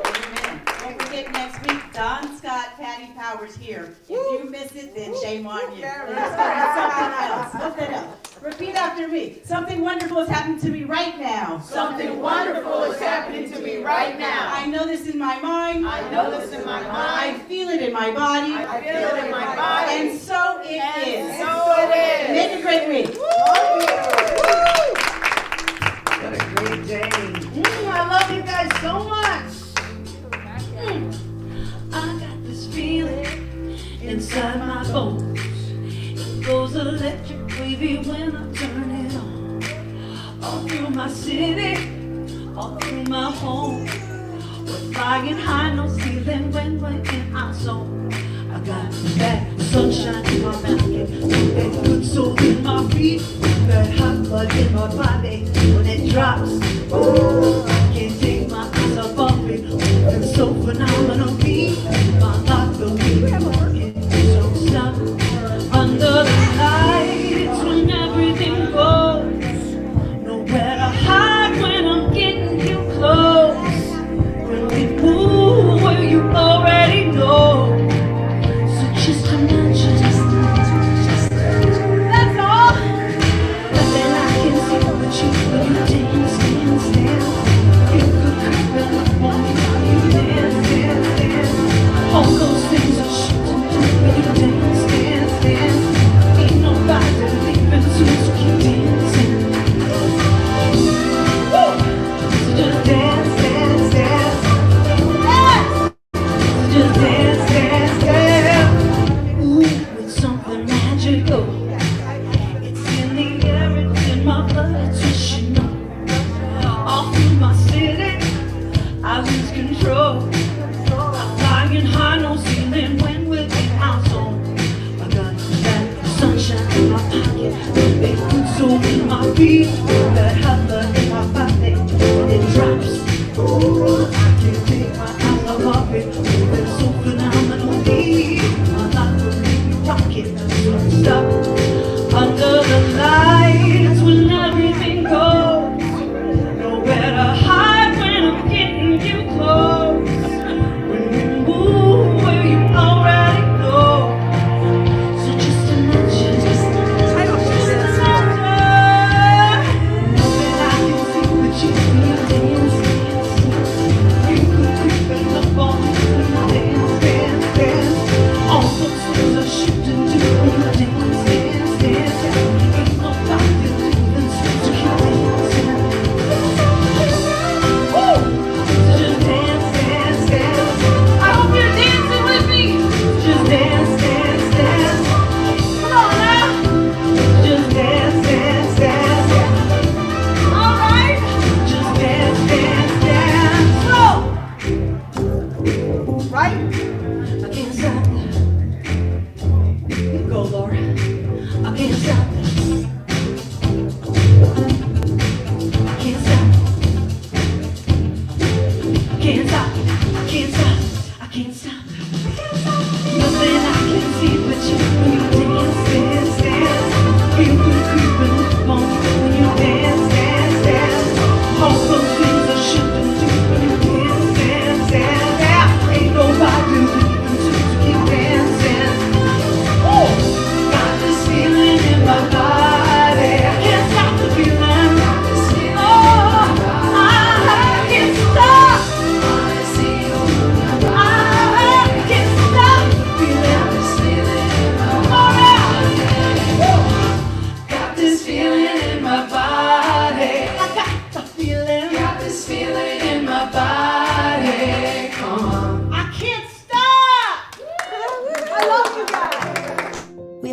Amen. Don't forget next week, Don Scott, Patty Powers here. If you miss it, then shame on you. It's something else. Something else. Repeat after me. Something wonderful is happening to me right now. Something wonderful is happening to me right now. I know this in my mind. I know this in my mind. I feel it in my body. I feel it in my body. And so it is. And so it is. Make a great week. What a great day. I love you guys so much. I got this feeling inside my bones. It goes electric wavy when I turn it on. All through my city, all through my home. We're flying high, no ceiling when we're in our zone. I got that sunshine in my pocket, that good soul in my feet, that hot blood in my body when it drops. Oh, I can't take my eyes off of it. It's so phenomenally. My life will be working, so stop. Under the lights when everything goes, nowhere to hide when I'm getting you close. When we move where you already know. So just imagine, that's all. But then I can see what you when you dance, dance, dance. You could creep up on me while you dance, dance, dance. All those things are shooting through when you dance, dance, dance. Ain't nobody leaving, so just keep dancing. Woo! So just dance, dance, dance. Yes! So just dance, dance, dance. Ooh, it's something magical. It's in the air, it's in my blood, it's just you know. All through my city, I lose control. I'm flying high, no ceiling when we're in our zone. I got that sunshine in my pocket, that good soul in my feet, that hot blood in my body when it drops. Ooh, I can't take my eyes off it. It's so phenomenally. My life will be rocking, so stop. Under the lights when everything goes, nowhere to hide when I'm getting you close. When we move where you already know. So just imagine, just imagine. Then I can see what you feel, dance, dance. You could creep up on me when you dance, dance, dance. All those things are shooting to when you dance, dance,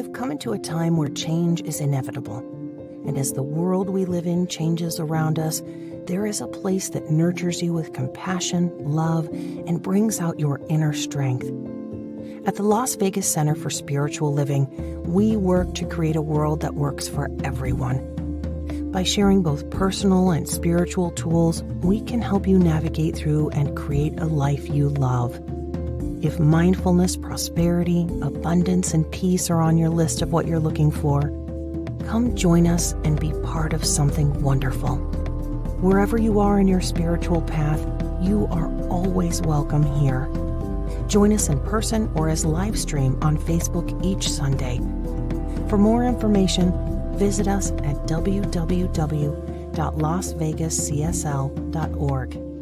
have come into a time where change is inevitable. And as the world we live in changes around us, there is a place that nurtures you with compassion, love, and brings out your inner strength. At the Las Vegas Center for Spiritual Living, we work to create a world that works for everyone. By sharing both personal and spiritual tools, we can help you navigate through and create a life you love. If mindfulness, prosperity, abundance, and peace are on your list of what you're looking for, come join us and be part of something wonderful. Wherever you are in your spiritual path, you are always welcome here. Join us in person or as live stream on Facebook each Sunday. For more information, visit us at www.lasvegascsl.org.